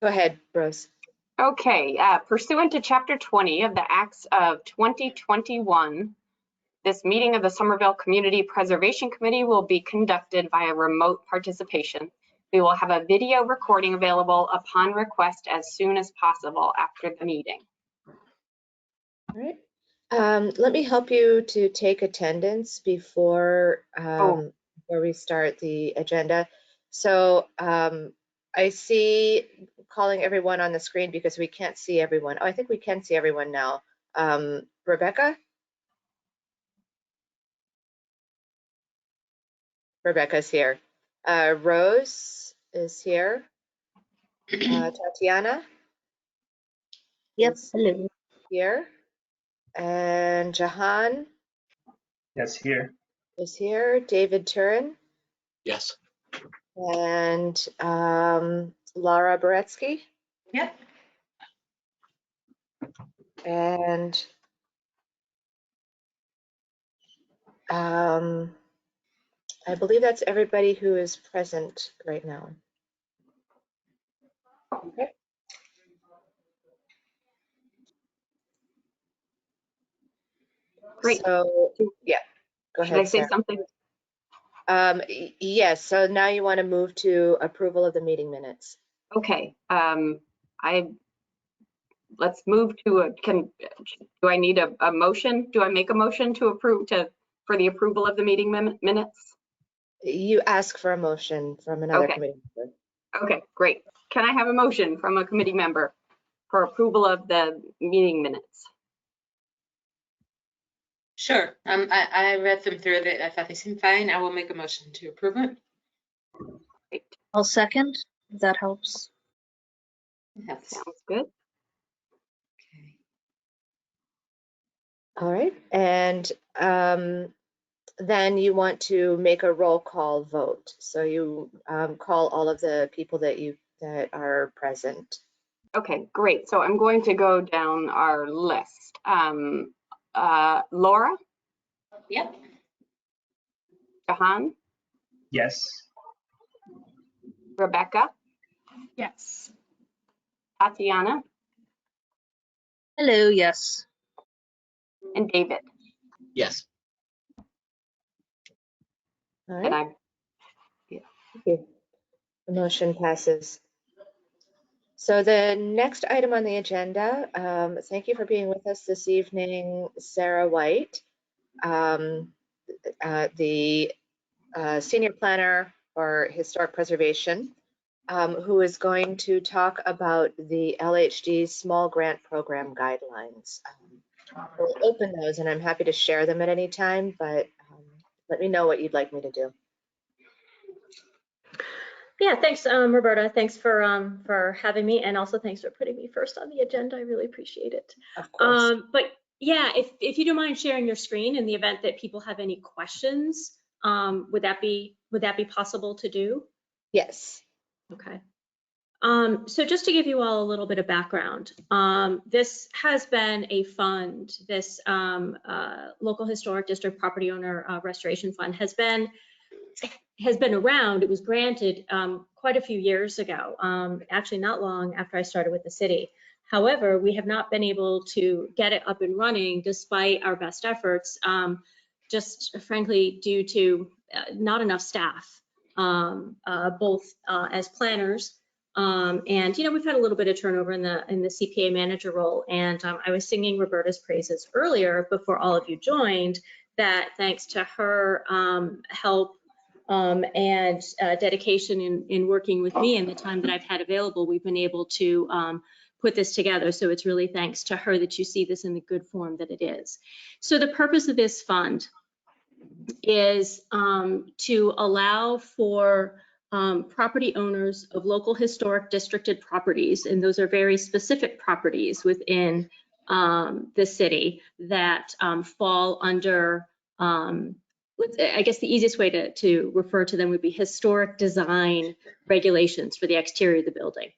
Go ahead, Rose. Okay, pursuant to Chapter 20 of the Acts of 2021, this meeting of the Somerville Community Preservation Committee will be conducted via remote participation. We will have a video recording available upon request as soon as possible after the meeting. All right. Let me help you to take attendance before we start the agenda. So I see calling everyone on the screen because we can't see everyone. Oh, I think we can see everyone now. Rebecca? Rebecca's here. Rose is here. Tatiana? Yep, hello. Here. And Jahan? Yes, here. Is here. David Turin? Yes. And Laura Boretsky? Yep. And I believe that's everybody who is present right now. Okay. Great. So, yeah, go ahead. Should I say Sarah. something? Yes, so now you want to move to approval of the meeting minutes. Okay, let's move to do I need a motion? Do I make a motion to approve for the approval of the meeting minutes? You ask for a motion from another Okay. committee member. Okay, great. Can I have a motion from a committee member for approval of the meeting minutes? Sure. I read them through. I thought they seemed fine. I will make a motion to approve it. Great. I'll second, if that helps. Yes. Sounds good. Okay. All right, and then you want to make a roll call vote. So you call all of the people that are present. Okay, great. So I'm going to go down our list. Laura? Yep. Jahan? Yes. Rebecca? Yes. Tatiana? Hello, yes. And David? Yes. All And right, thank you. The motion passes. So the next item on the agenda, thank you for being with us this evening, Sarah White, the Senior Planner for Historic Preservation, who is going to talk about the LHD Small Grant Program Guidelines. We'll open those and I'm happy to share them at any time, but let me know what you'd like me to do. Yeah, thanks, Roberta. Thanks for having me, and also thanks for putting me first on the agenda. I really appreciate it. Of course. But yeah, if you don't mind sharing your screen in the event that people have any questions, would that be possible to do? Yes. Okay. So just to give you all a little bit of background, this has been a fund. This local historic district property owner restoration fund has been around. It was granted quite a few years ago, actually not long after I started with the city. However, we have not been able to get it up and running despite our best efforts, just frankly due to not enough staff, both as planners, and we've had a little bit of turnover in the CPA manager role. And I was singing Roberta's praises earlier before all of you joined, that thanks to her help and dedication in working with me and the time that I've had available, we've been able to put this together. So it's really thanks to her that you see this in the good form that it is. So the purpose of this fund is to allow for property owners of local historic districted properties, and those are very specific properties within the city that fall under I guess the easiest way to refer to them would be historic design regulations for the exterior of the building.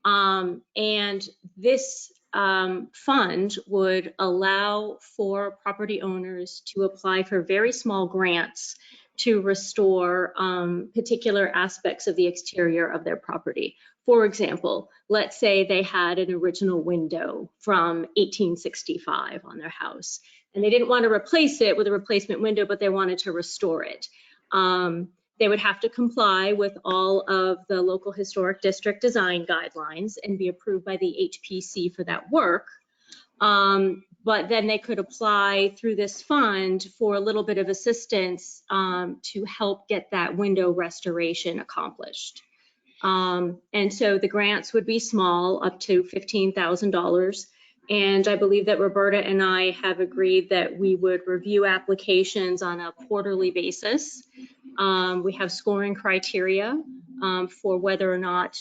And this fund would allow for property owners to apply for very small grants to restore particular aspects of the exterior of their property. For example, let's say they had an original window from 1865 on their house, and they didn't want to replace it with a replacement window, but they wanted to restore it. They would have to comply with all of the local historic district design guidelines and be approved by the HPC for that work. But then they could apply through this fund for a little bit of assistance to help get that window restoration accomplished. And so the grants would be small, up to $15,000. And I believe that Roberta and I have agreed that we would review applications on a quarterly basis. We have scoring criteria for whether or not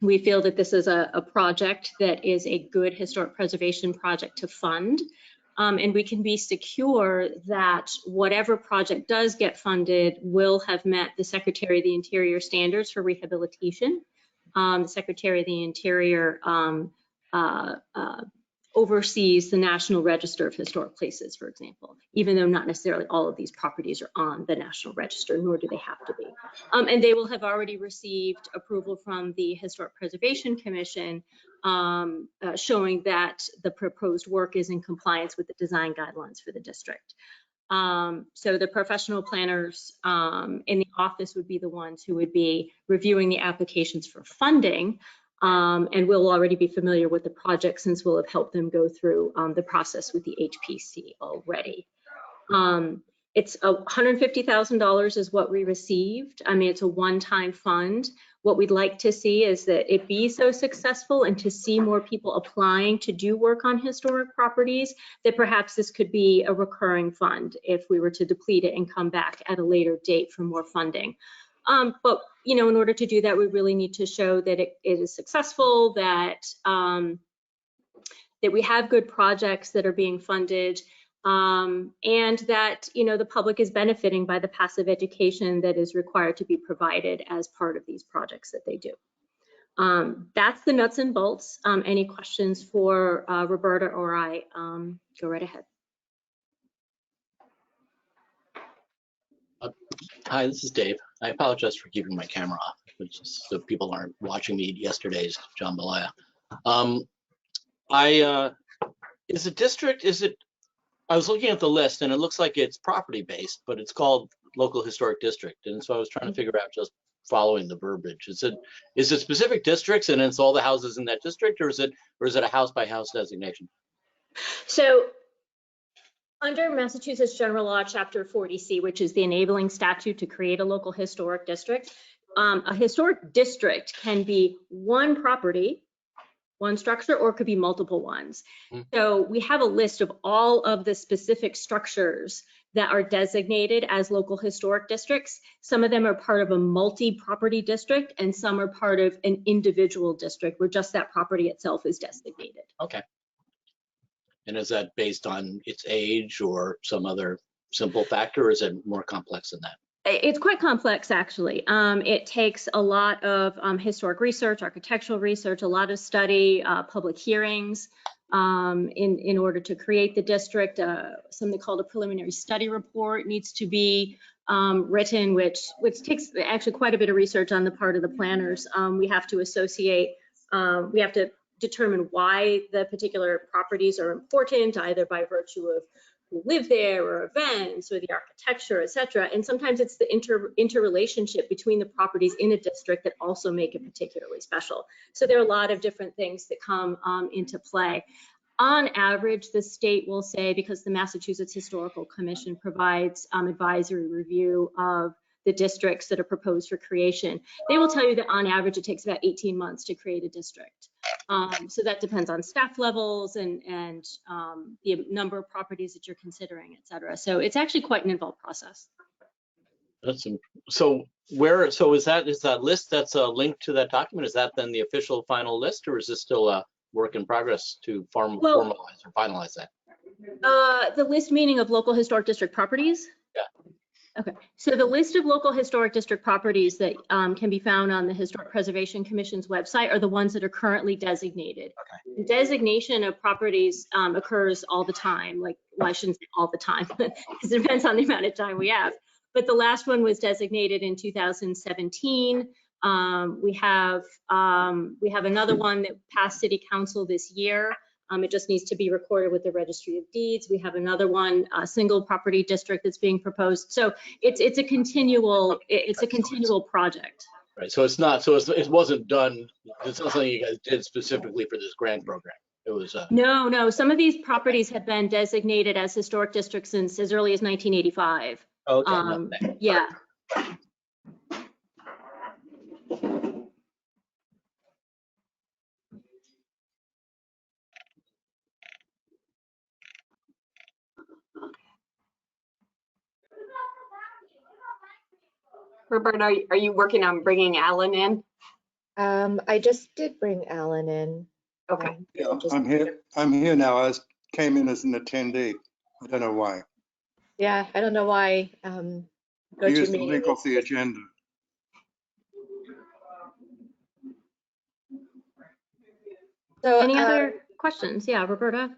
we feel that this is a project that is a good historic preservation project to fund. And we can be secure that whatever project does get funded will have met the Secretary of the Interior standards for rehabilitation. The Secretary of the Interior oversees the National Register of Historic Places, for example, even though not necessarily all of these properties are on the National Register, nor do they have to be. And they will have already received approval from the Historic Preservation Commission showing that the proposed work is in compliance with the design guidelines for the district. So the professional planners in the office would be the ones who would be reviewing the applications for funding. And we'll already be familiar with the project since we'll have helped them go through the process with the HPC already. It's $150,000 is what we received. I mean, it's a one-time fund. What we'd like to see is that it be so successful and to see more people applying to do work on historic properties, that perhaps this could be a recurring fund if we were to deplete it and come back at a later date for more funding. But you know, in order to do that, we really need to show that it is successful, that that we have good projects that are being funded, and that you know the public is benefiting by the passive education that is required to be provided as part of these projects that they do. That's the nuts and bolts. Any questions for Roberta or I? Go right ahead. Hi, this is Dave. I apologize for keeping my camera off, but just so people aren't watching me yesterday's jambalaya. Is it district, I was looking at the list and it looks like it's property based, but it's called local historic district. And so I was trying to figure out, just following the verbiage, is it specific districts and it's all the houses in that district, or is it a house by house designation? So under Massachusetts General Law, Chapter 40C, which is the enabling statute to create a local historic district, a historic district can be one property, one structure, or it could be multiple ones. So we have a list of all of the specific structures that are designated as local historic districts. Some of them are part of a multi-property district, and some are part of an individual district where just that property itself is designated. Okay. And is that based on its age or some other simple factor, or is it more complex than that? It's quite complex, actually. It takes a lot of historic research, architectural research, a lot of study, public hearings in order to create the district. Something called a preliminary study report needs to be written, which takes actually quite a bit of research on the part of the planners. We have to associate, we have to determine why the particular properties are important, either by virtue of who live there or events or the architecture, et cetera. And sometimes it's the interrelationship between the properties in a district that also make it particularly special. So there are a lot of different things that come into play. On average, the state will say, because the Massachusetts Historical Commission provides advisory review of the districts that are proposed for creation, they will tell you that on average it takes about 18 months to create a district. So that depends on staff levels and the number of properties that you're considering, et cetera. So it's actually quite an involved process. So is that list that's a link to that document? Is that then the official final list, or is this still a work in progress to formalize or finalize that? The list meaning of local historic district properties? Yeah. Okay, so the list of local historic district properties that can be found on the Historic Preservation Commission's website are the ones that are currently designated. The designation of properties occurs all the time, like, well, I shouldn't say all the time, because it depends on the amount of time we have. But the last one was designated in 2017. We have another one that passed City Council this year. It just needs to be recorded with the Registry of Deeds. We have another one, a single property district that's being proposed. So it's a continual project. Right, so it's not, so it wasn't done, it's not something you guys did specifically for this grant program. It was, No, some of these properties have been designated as historic districts since as early as 1985. okay. Yeah. Robert, are you working on bringing Alan in? I just did bring Alan in. Okay. Yeah, I'm here. I'm here now. Came in as an attendee. I don't know why. Yeah, I don't know why. Use the link off the agenda. So, Any other questions? Yeah, Roberta?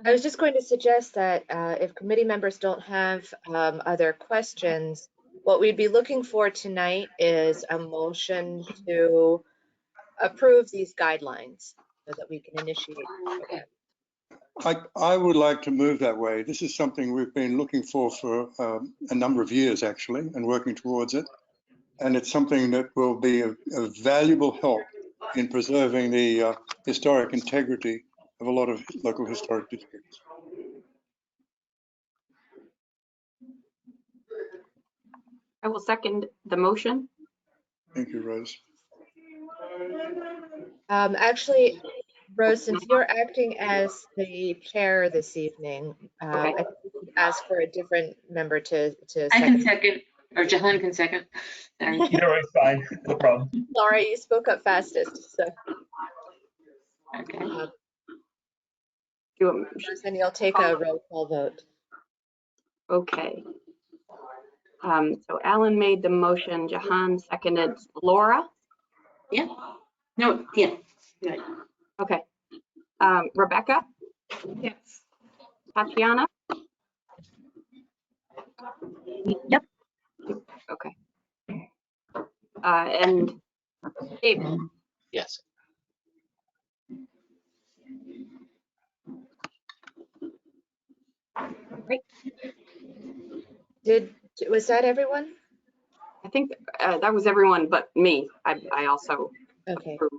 I was just going to suggest that if committee members don't have other questions, what we'd be looking for tonight is a motion to approve these guidelines so that we can initiate the program. I would like to move that way. This is something we've been looking for a number of years, actually, and working towards it. And it's something that will be a valuable help in preserving the historic integrity of a lot of local historic districts. I will second the motion. Thank you, Rose. Actually, Rose, since you're acting as the chair this evening, Okay. I think we could ask for a different member to I can second. second, or Jahan can second. Sorry. Either way is fine, no problem. Laura, you spoke up fastest, so Okay. then you'll take a roll call vote. Okay. So Alan made the motion, Jahan seconded. Laura? Yeah. No, yeah. Good. Okay. Rebecca? Yes. Tatiana? Yep. Okay. And Dave? Yes. Great. Was that everyone? I think that was everyone but me. I also Okay. approve.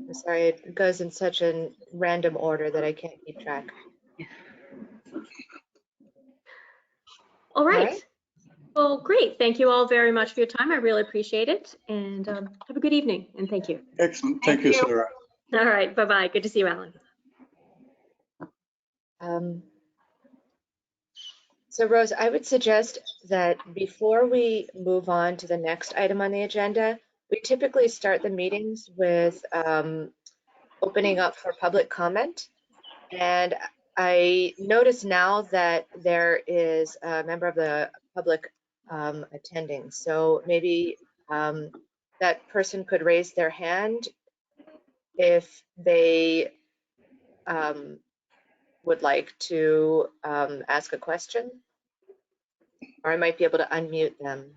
I'm sorry, it goes in such a random order that I can't keep track. All right. right. Well, great. Thank you all very much for your time. I really appreciate it. And have a good evening. And thank you. Excellent. Thank you, Sarah. All right. Bye-bye. Good to see you, Alan. So Rose, I would suggest that before we move on to the next item on the agenda, we typically start the meetings with opening up for public comment. And I notice now that there is a member of the public attending. So maybe that person could raise their hand if they would like to ask a question, or I might be able to unmute them.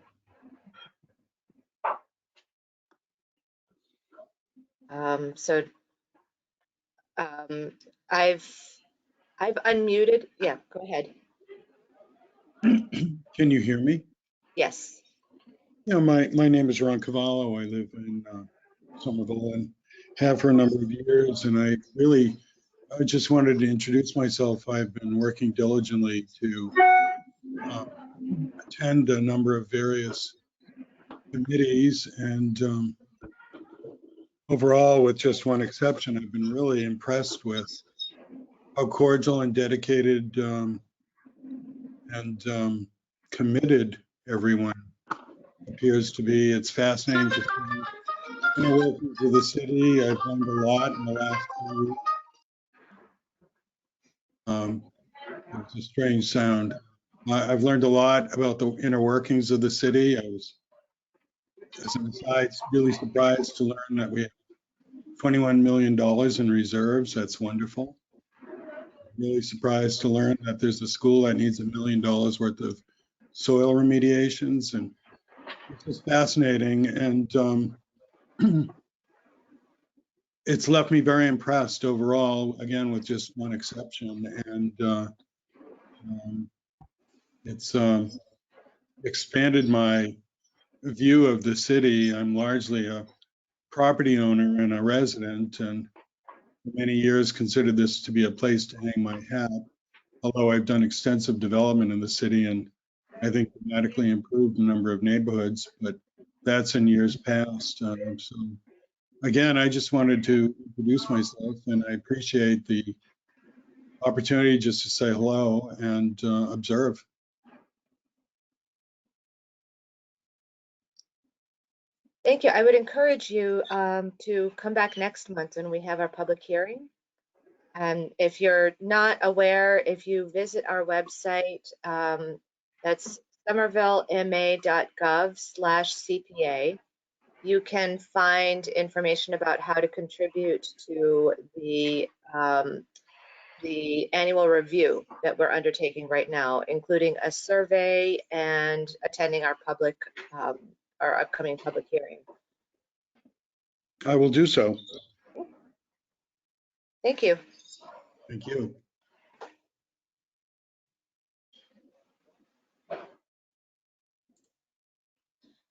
I've unmuted. Yeah, go ahead. Can you hear me? Yes. Yeah, my name is Ron Cavallo. I live in Somerville and have for a number of years. And I just wanted to introduce myself. I've been working diligently to attend a number of various committees, and overall, with just one exception, I've been really impressed with how cordial and dedicated and committed everyone appears to be. It's fascinating to see. Working for the city, I've learned a lot in the last 2 weeks. It's a strange sound. I've learned a lot about the inner workings of the city. I was, as an aside, really surprised to learn that we have $21 million in reserves. That's wonderful. Really surprised to learn that there's a school that needs $1 million worth of soil remediations, and it's just fascinating. And it's left me very impressed overall, again, with just one exception. And it's expanded my view of the city. I'm largely a property owner and a resident, and for many years considered this to be a place to hang my hat, although I've done extensive development in the city and I think dramatically improved the number of neighborhoods, but that's in years past. So again, I just wanted to introduce myself, and I appreciate the opportunity just to say hello and observe. Thank you. I would encourage you to come back next month when we have our public hearing. If you're not aware, if you visit our website, that's somervillema.gov/CPA, you can find information about how to contribute to the annual review that we're undertaking right now, including a survey and attending our upcoming public hearing. I will do so. Thank you. Thank you.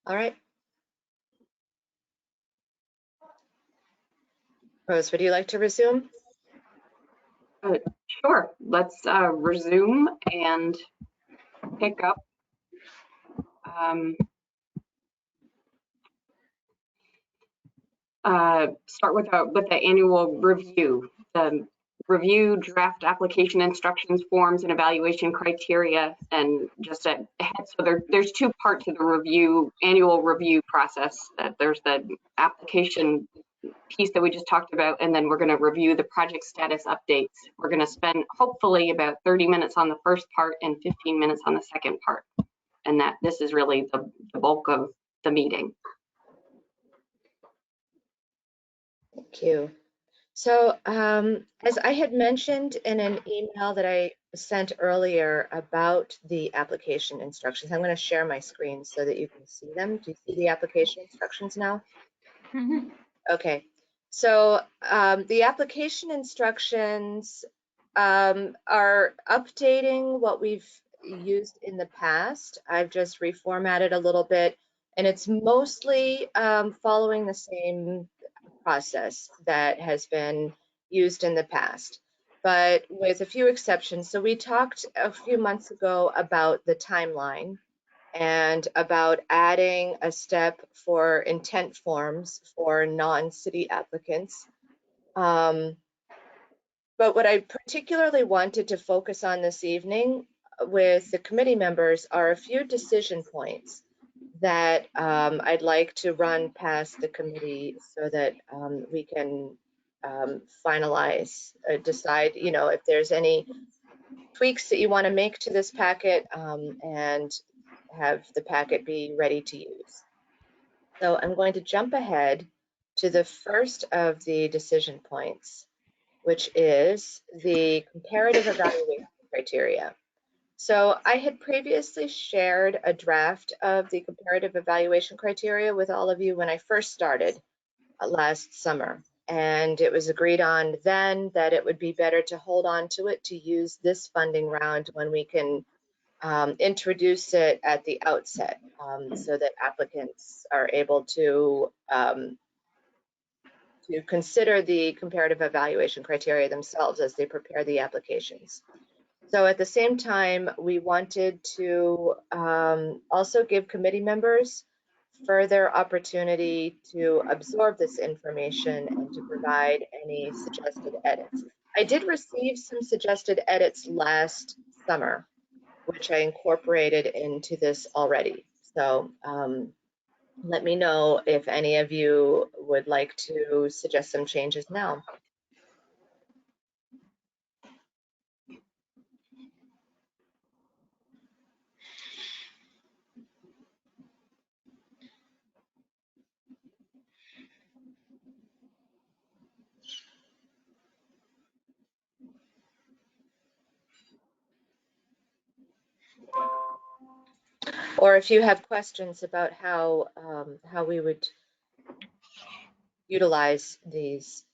All right. Rose, would you like to resume? Sure, let's resume and pick up. Start with the annual review. The review draft application instructions, forms, and evaluation criteria. And just ahead, so there's two parts of the annual review process. There's the application piece that we just talked about, and then we're going to review the project status updates. We're going to spend hopefully about 30 minutes on the first part and 15 minutes on the second part. And that this is really the bulk of the meeting. Thank you. So as I had mentioned in an email that I sent earlier about the application instructions, I'm going to share my screen so that you can see them. Do you see the application instructions now? Mm-hmm. Okay. So the application instructions are updating what we've used in the past. I've just reformatted a little bit, and it's mostly following the same process that has been used in the past, but with a few exceptions. So we talked a few months ago about the timeline and about adding a step for intent forms for non-city applicants. But what I particularly wanted to focus on this evening with the committee members are a few decision points that I'd like to run past the committee so that we can finalize, decide, if there's any tweaks that you want to make to this packet and have the packet be ready to use. So I'm going to jump ahead to the first of the decision points, which is the comparative evaluation criteria. So I had previously shared a draft of the comparative evaluation criteria with all of you when I first started last summer. And it was agreed on then that it would be better to hold on to it to use this funding round when we can introduce it at the outset so that applicants are able to consider the comparative evaluation criteria themselves as they prepare the applications. So at the same time, we wanted to also give committee members further opportunity to absorb this information and to provide any suggested edits. I did receive some suggested edits last summer, which I incorporated into this already. So let me know if any of you would like to suggest some changes now. or if you have questions about how we would utilize these.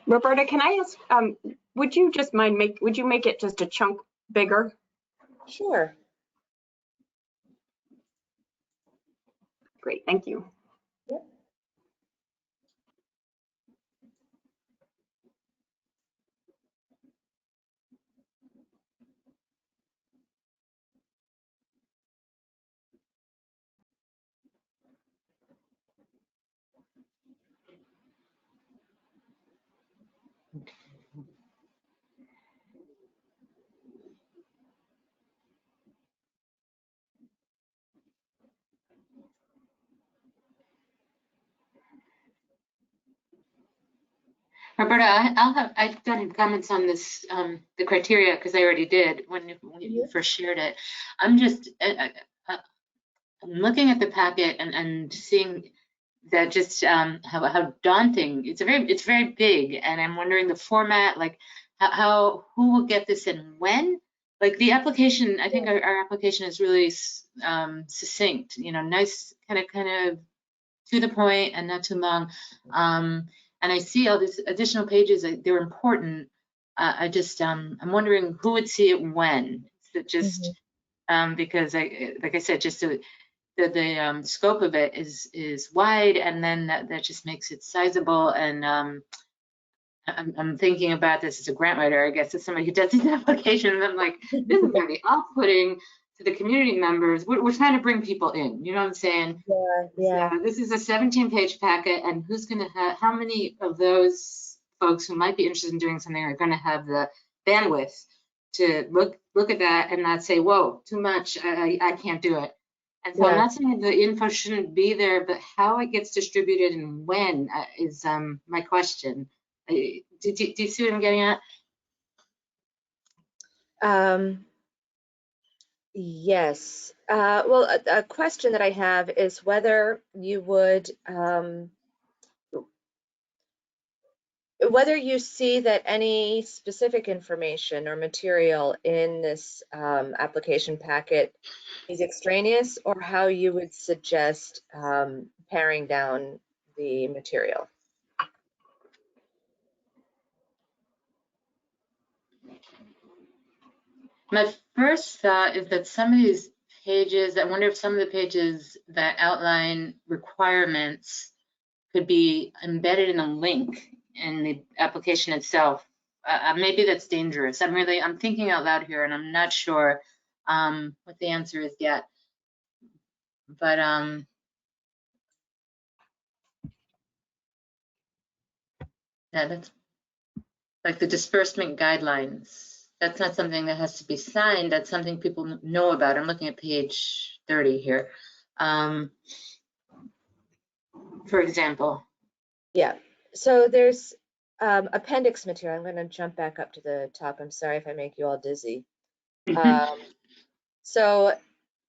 Roberta, can I ask, would you make it just a chunk bigger? Sure. Great, thank you. Yep. Roberta, I've got comments on this, the criteria, because I already did when you first shared it. I'm just, I'm looking at the packet and seeing that just how daunting, it's very big, and I'm wondering the format, like who will get this and when? Like the application, I think our application is really succinct, nice, kind of to the point and not too long. And I see all these additional pages, they're important. I'm wondering who would see it when. Is it just because like I said, just the scope of it is wide, and then that just makes it sizable. And I'm thinking about this as a grant writer, I guess, as somebody who does these applications. I'm like, this is very off-putting to the community members. We're trying to bring people in, you know what I'm saying? Yeah. So this is a 17-page packet, and who's going to have, how many of those folks who might be interested in doing something are going to have the bandwidth to look at that and not say, whoa, too much, I can't do it. And so I'm not saying the info shouldn't be there, but how it gets distributed and when is my question. Do you see what I'm getting at? Yes. Well, a question that I have is whether you would, whether you see that any specific information or material in this application packet is extraneous, or how you would suggest paring down the material. My first thought is that some of these pages, I wonder if some of the pages that outline requirements could be embedded in a link in the application itself. Maybe that's dangerous. I'm thinking out loud here, and I'm not sure what the answer is yet. But yeah, that's like the disbursement guidelines. That's not something that has to be signed. That's something people know about. I'm looking at page 30 here. For example. Yeah. So there's appendix material. I'm going to jump back up to the top. I'm sorry if I make you all dizzy. So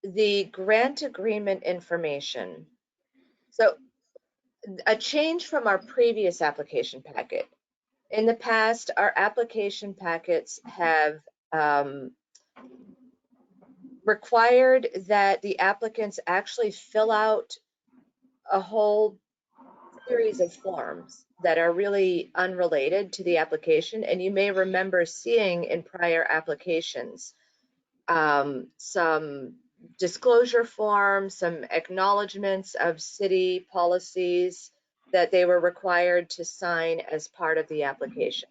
the grant agreement information. So a change from our previous application packet. In the past, our application packets have required that the applicants actually fill out a whole series of forms that are really unrelated to the application. And you may remember seeing in prior applications some disclosure forms, some acknowledgements of city policies that they were required to sign as part of the application.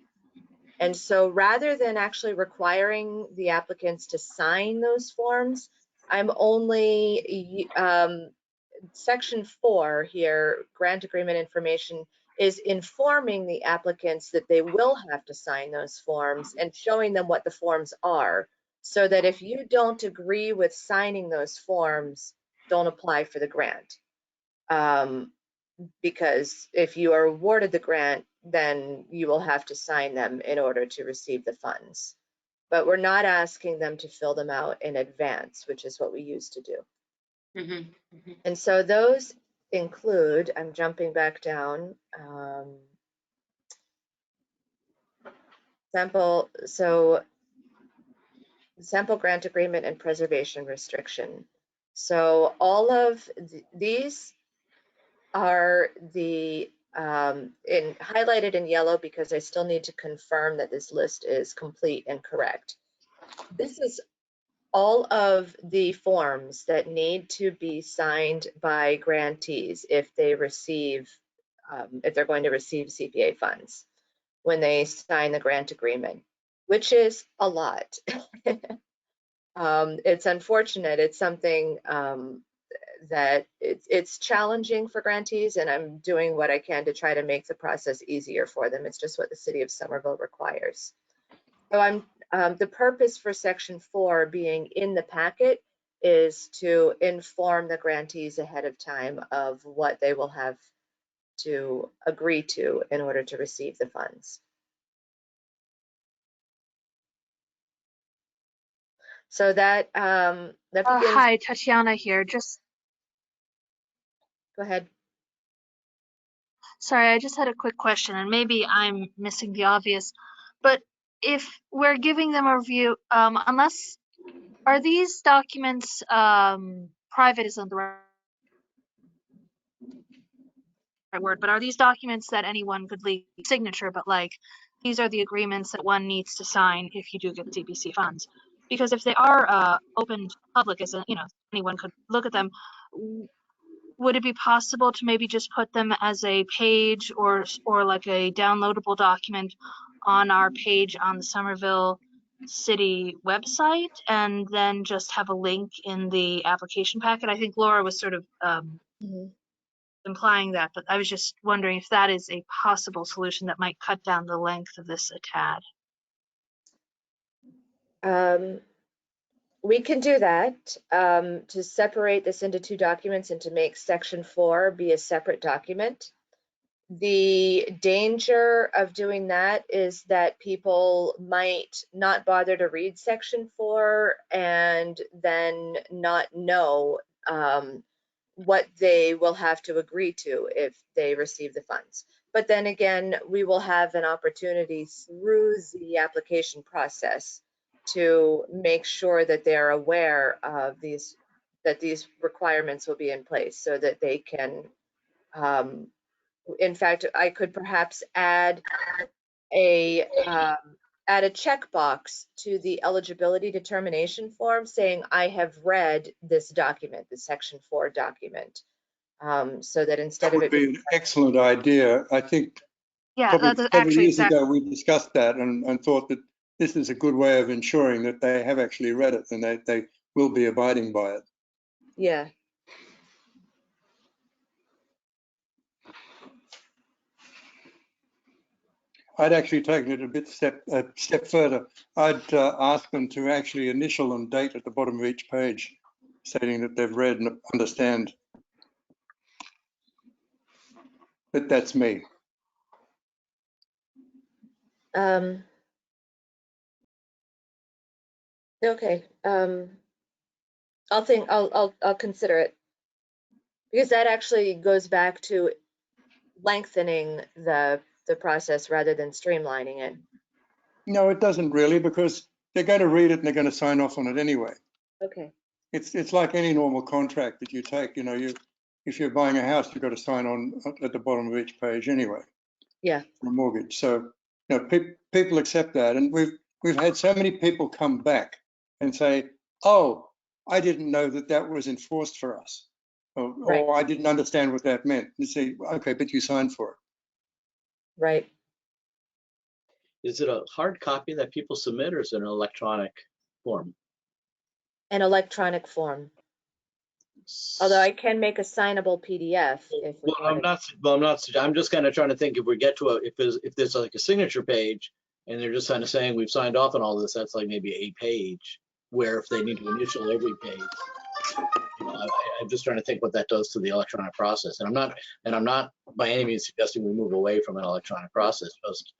And so rather than actually requiring the applicants to sign those forms, I'm only, section 4 here, grant agreement information, is informing the applicants that they will have to sign those forms and showing them what the forms are, so that if you don't agree with signing those forms, don't apply for the grant. Because if you are awarded the grant, then you will have to sign them in order to receive the funds. But we're not asking them to fill them out in advance, which is what we used to do. And so those include, I'm jumping back down, sample grant agreement and preservation restriction. So all of these are the highlighted in yellow because I still need to confirm that this list is complete and correct. This is all of the forms that need to be signed by grantees if they receive, if they're going to receive CPA funds when they sign the grant agreement, which is a lot. It's unfortunate. It's something that it's challenging for grantees, and I'm doing what I can to try to make the process easier for them. It's just what the city of Somerville requires. So the purpose for section 4 being in the packet is to inform the grantees ahead of time of what they will have to agree to in order to receive the funds. So that begins. Hi, Tatiana here. Go ahead. Sorry, I just had a quick question, and maybe I'm missing the obvious, but if we're giving them a review, are these documents, private isn't the right word, but are these documents that anyone could leave signature, but like, these are the agreements that one needs to sign if you do get CPC funds? Because if they are open to public, as anyone could look at them, would it be possible to maybe just put them as a page or like a downloadable document on our page on the Somerville City website, and then just have a link in the application packet? I think Laura was sort of implying that, but I was just wondering if that is a possible solution that might cut down the length of this a tad. We can do that to separate this into 2 documents and to make section 4 be a separate document. The danger of doing that is that people might not bother to read section 4 and then not know what they will have to agree to if they receive the funds. But then again, we will have an opportunity through the application process to make sure that they're aware of that these requirements will be in place so that they can, in fact, I could perhaps add a checkbox to the eligibility determination form saying, I have read this document, the section 4 document, so that instead That of would it be an excellent idea. I think Yeah, probably that's several actually years exactly. ago, we discussed that and thought that this is a good way of ensuring that they have actually read it and they will be abiding by it. Yeah. I'd actually taken it a step further. I'd ask them to actually initial and date at the bottom of each page, stating that they've read and understand. But that's me. Okay. I'll consider it, because that actually goes back to lengthening the process rather than streamlining it. No, it doesn't really, because they're going to read it and they're going to sign off on it anyway. Okay. It's like any normal contract that you take. If you're buying a house, you've got to sign on at the bottom of each page anyway. Yeah. For a mortgage. So people accept that, and we've had so many people come back and say, "Oh, I didn't know that was enforced for us," or I didn't understand what that meant. You say, "Okay, but you signed for it." Right. Is it a hard copy that people submit, or is it an electronic form? An electronic form. Although I can make a signable PDF if we wanted. I'm just kind of trying to think, if we get to if there's like a signature page and they're just kind of saying we've signed off on all this, that's like maybe a page, where if they need to initial every page, I'm just trying to think what that does to the electronic process. And I'm not by any means suggesting we move away from an electronic process, just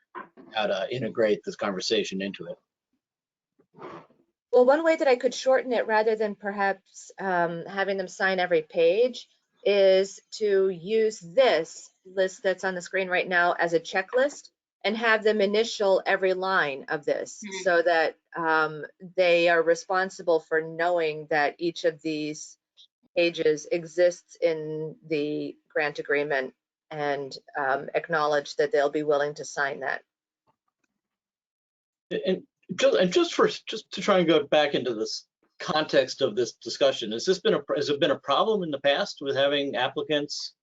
how to integrate this conversation into it. Well, one way that I could shorten it, rather than perhaps having them sign every page, is to use this list that's on the screen right now as a checklist and have them initial every line of this so that they are responsible for knowing that each of these pages exists in the grant agreement and acknowledge that they'll be willing to sign that. And just to try and go back into this context of this discussion, has it been a problem in the past with having applicants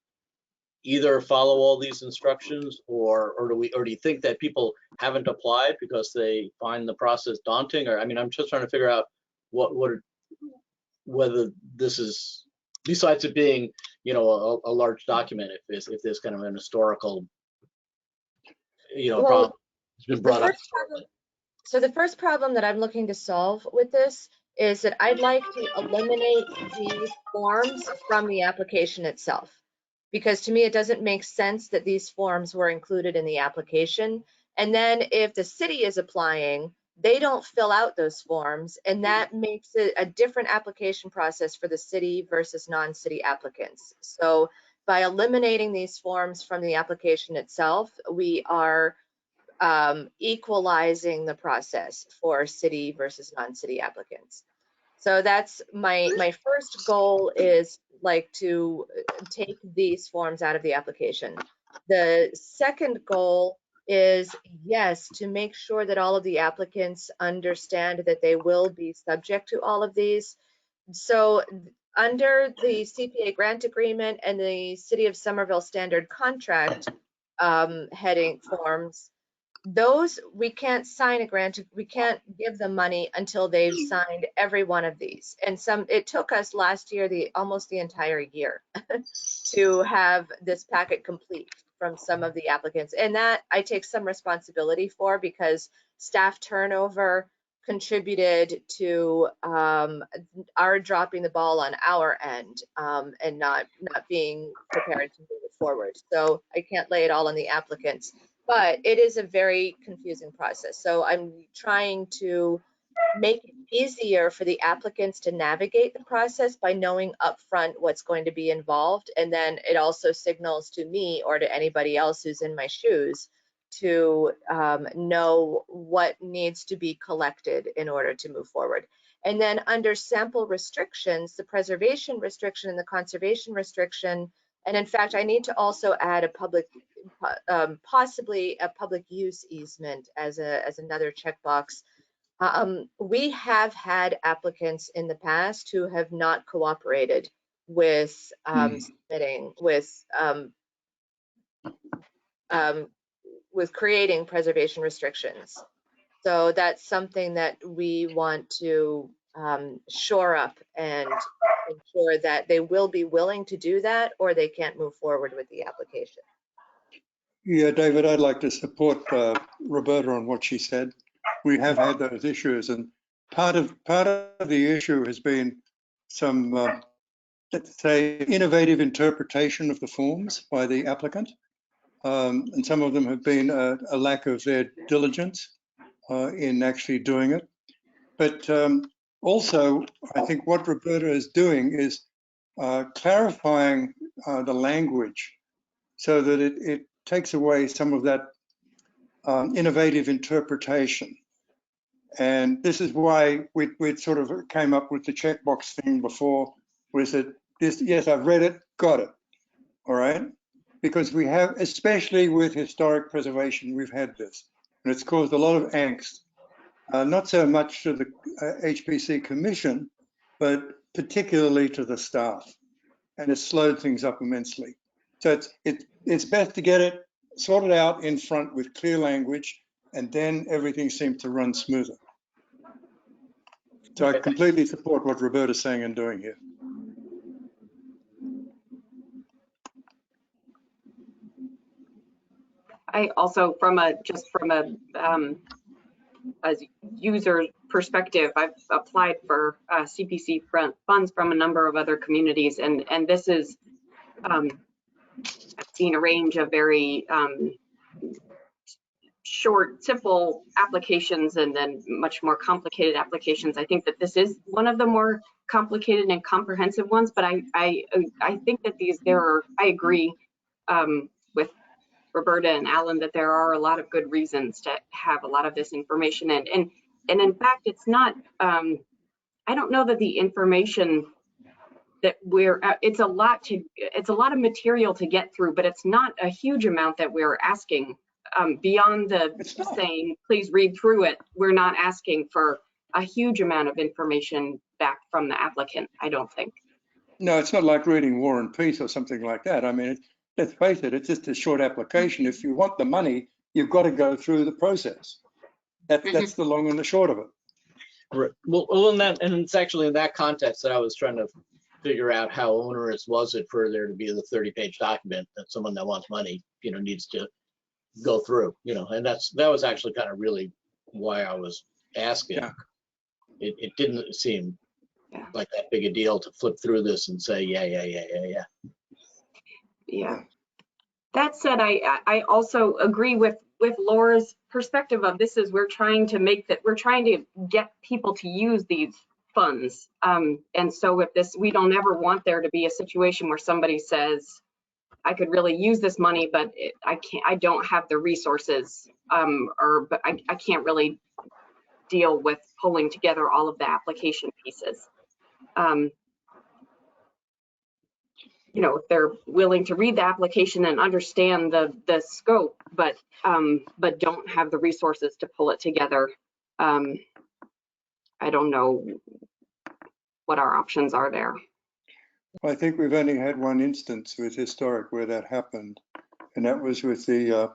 either follow all these instructions, or do you think that people haven't applied because they find the process daunting? Or I mean, I'm just trying to figure out whether this is, besides it being, you know, a large document, if there's kind of an historical, you know, problem has been brought up. So the first problem that I'm looking to solve with this is that I'd like to eliminate these forms from the application itself. Because to me, it doesn't make sense that these forms were included in the application. And then if the city is applying, they don't fill out those forms, and that makes it a different application process for the city versus non-city applicants. So by eliminating these forms from the application itself, we are equalizing the process for city versus non-city applicants. So that's my first goal, is like to take these forms out of the application. The second goal is, yes, to make sure that all of the applicants understand that they will be subject to all of these. So under the CPA grant agreement and the City of Somerville standard contract heading forms, those we can't sign a grant, we can't give them money until they've signed every one of these. And it took us last year almost the entire year to have this packet complete from some of the applicants, and that I take some responsibility for, because staff turnover contributed to our dropping the ball on our end and not being prepared to move it forward. So I can't lay it all on the applicants. But it is a very confusing process. So I'm trying to make it easier for the applicants to navigate the process by knowing upfront what's going to be involved. And then it also signals to me or to anybody else who's in my shoes to know what needs to be collected in order to move forward. And then under sample restrictions, the preservation restriction and the conservation restriction, and in fact, I need to also add a public, possibly a public use easement as another checkbox. We have had applicants in the past who have not cooperated with submitting, with creating preservation restrictions. So that's something that we want to shore up and ensure that they will be willing to do that, or they can't move forward with the application. Yeah, David, I'd like to support Roberta on what she said. We have had those issues, and part of the issue has been some, let's say, innovative interpretation of the forms by the applicant, and some of them have been a lack of their diligence in actually doing it. But also, I think what Roberta is doing is clarifying the language so that it takes away some of that innovative interpretation. And this is why we sort of came up with the checkbox thing before, was that this, yes, I've read it, got it, all right? Because we have, especially with historic preservation, we've had this, and it's caused a lot of angst, not so much to the HPC Commission, but particularly to the staff, and it's slowed things up immensely. So it's best to get it sorted out in front with clear language, and then everything seems to run smoother. So I completely support what Roberta's saying and doing here. I also, from a user perspective, I've applied for CPC funds from a number of other communities, and this is, I've seen a range of very short, simple applications and then much more complicated applications. I think that this is one of the more complicated and comprehensive ones, but I think that I agree with Roberta and Alan that there are a lot of good reasons to have a lot of this information. And in fact, it's not, I don't know that the information that it's a lot of material to get through, but it's not a huge amount that we're asking beyond the saying, please read through it. We're not asking for a huge amount of information back from the applicant, I don't think. No, it's not like reading War and Peace or something like that. I mean, let's face it, it's just a short application. If you want the money, you've got to go through the process. That's the long and the short of it. Right. Well, and it's actually in that context that I was trying to figure out how onerous was it for there to be the 30-page document that someone that wants money, needs to go through, and that was actually kind of really why I was asking. Yeah. It didn't seem like that big a deal to flip through this and say, Yeah. That said, I also agree with Laura's perspective of this is we're trying to get people to use these funds. And so with this, we don't ever want there to be a situation where somebody says, I could really use this money, but I don't have the resources, but I can't really deal with pulling together all of the application pieces. If they're willing to read the application and understand the scope, but don't have the resources to pull it together, I don't know what our options are there. I think we've only had one instance with historic where that happened, and that was with the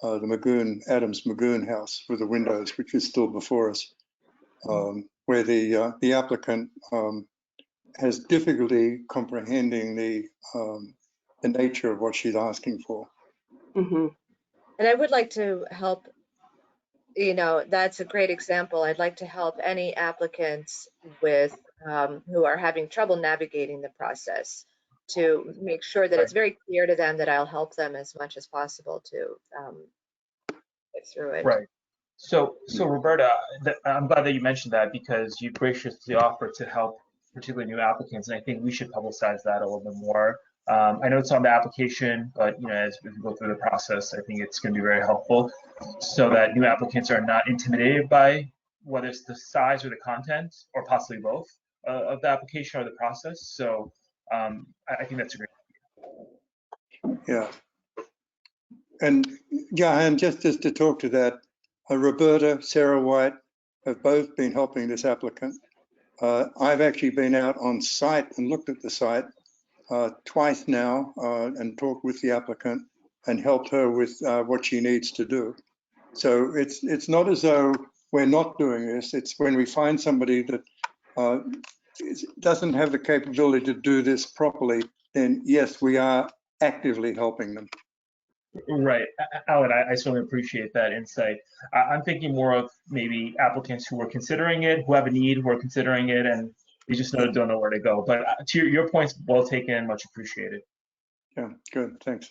Adams Magoon house with the windows, which is still before us, where the applicant has difficulty comprehending the nature of what she's asking for. Mm-hmm. And I would like to help, that's a great example. I'd like to help any applicants with who are having trouble navigating the process to make sure that it's very clear to them that I'll help them as much as possible to get through it. Right. So Roberta, I'm glad that you mentioned that because you graciously offered to help particularly new applicants, and I think we should publicize that a little bit more. I know it's on the application, but as we go through the process, I think it's going to be very helpful so that new applicants are not intimidated by whether it's the size or the content, or possibly both, of the application or the process. So I think that's a great idea. Yeah. And Jahan, just to talk to that, Roberta, Sarah White have both been helping this applicant. I've actually been out on site and looked at the site twice now and talked with the applicant and helped her with what she needs to do. So it's not as though we're not doing this. It's when we find somebody that doesn't have the capability to do this properly, then yes, we are actively helping them. Right, Alan, I certainly appreciate that insight. I'm thinking more of maybe applicants who are considering it, who have a need, who are considering it, and they just don't know where to go. But to your points, well taken, much appreciated. Yeah, good, thanks.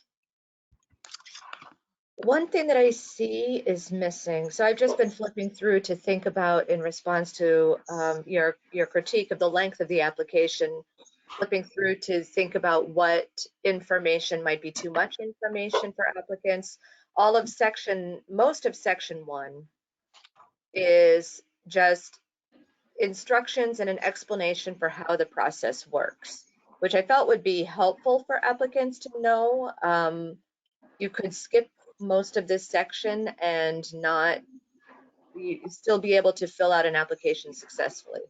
One thing that I see is missing. So I've just been flipping through to think about in response to your critique of the length of the application, flipping through to think about what information might be too much information for applicants. Most of section 1 is just instructions and an explanation for how the process works, which I felt would be helpful for applicants to know. You could skip most of this section and still be able to fill out an application successfully.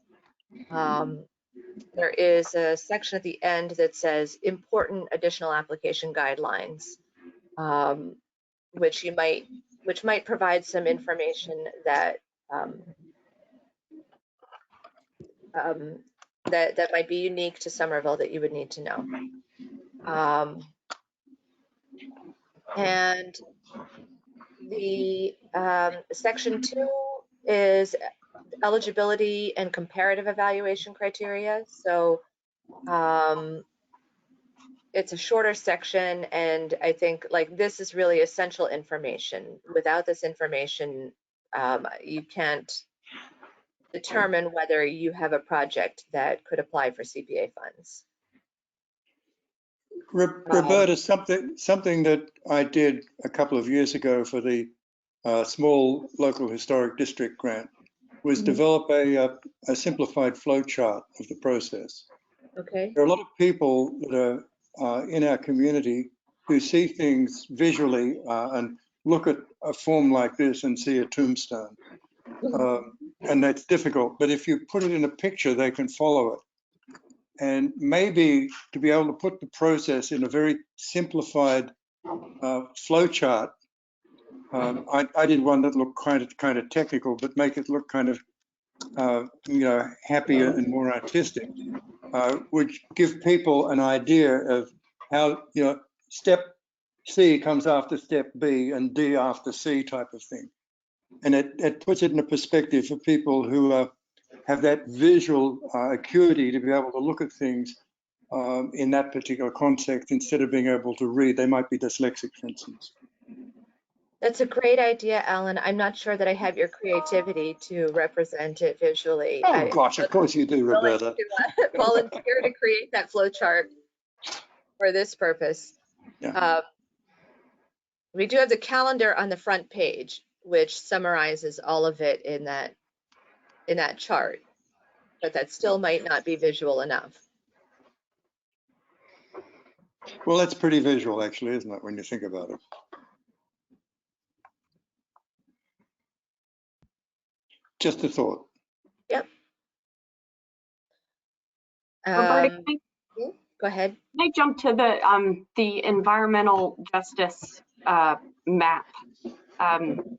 There is a section at the end that says important additional application guidelines, which might provide some information that that might be unique to Somerville that you would need to know. And the section 2 is eligibility and comparative evaluation criteria. So it's a shorter section, and I think like this is really essential information. Without this information, you can't determine whether you have a project that could apply for CPA funds. Roberta, something that I did a couple of years ago for the small local historic district grant was develop a simplified flow chart of the process. Okay. There are a lot of people that are in our community who see things visually and look at a form like this and see a tombstone. And that's difficult, but if you put it in a picture, they can follow it. And maybe to be able to put the process in a very simplified flow chart. I did one that looked kind of technical, but make it look kind of happier and more artistic, would give people an idea of how step C comes after step B and D after C type of thing, and it puts it in a perspective for people who have that visual acuity to be able to look at things in that particular context instead of being able to read. They might be dyslexic, for instance. That's a great idea, Alan. I'm not sure that I have your creativity to represent it visually. Oh gosh, of course you do, Roberta. To volunteer to create that flow chart for this purpose. Yeah. We do have the calendar on the front page, which summarizes all of it in that chart, but that still might not be visual enough. Well, that's pretty visual, actually, isn't it, when you think about it? Just a thought. Yep. Roberta, Go ahead. Can I jump to the environmental justice map? I'm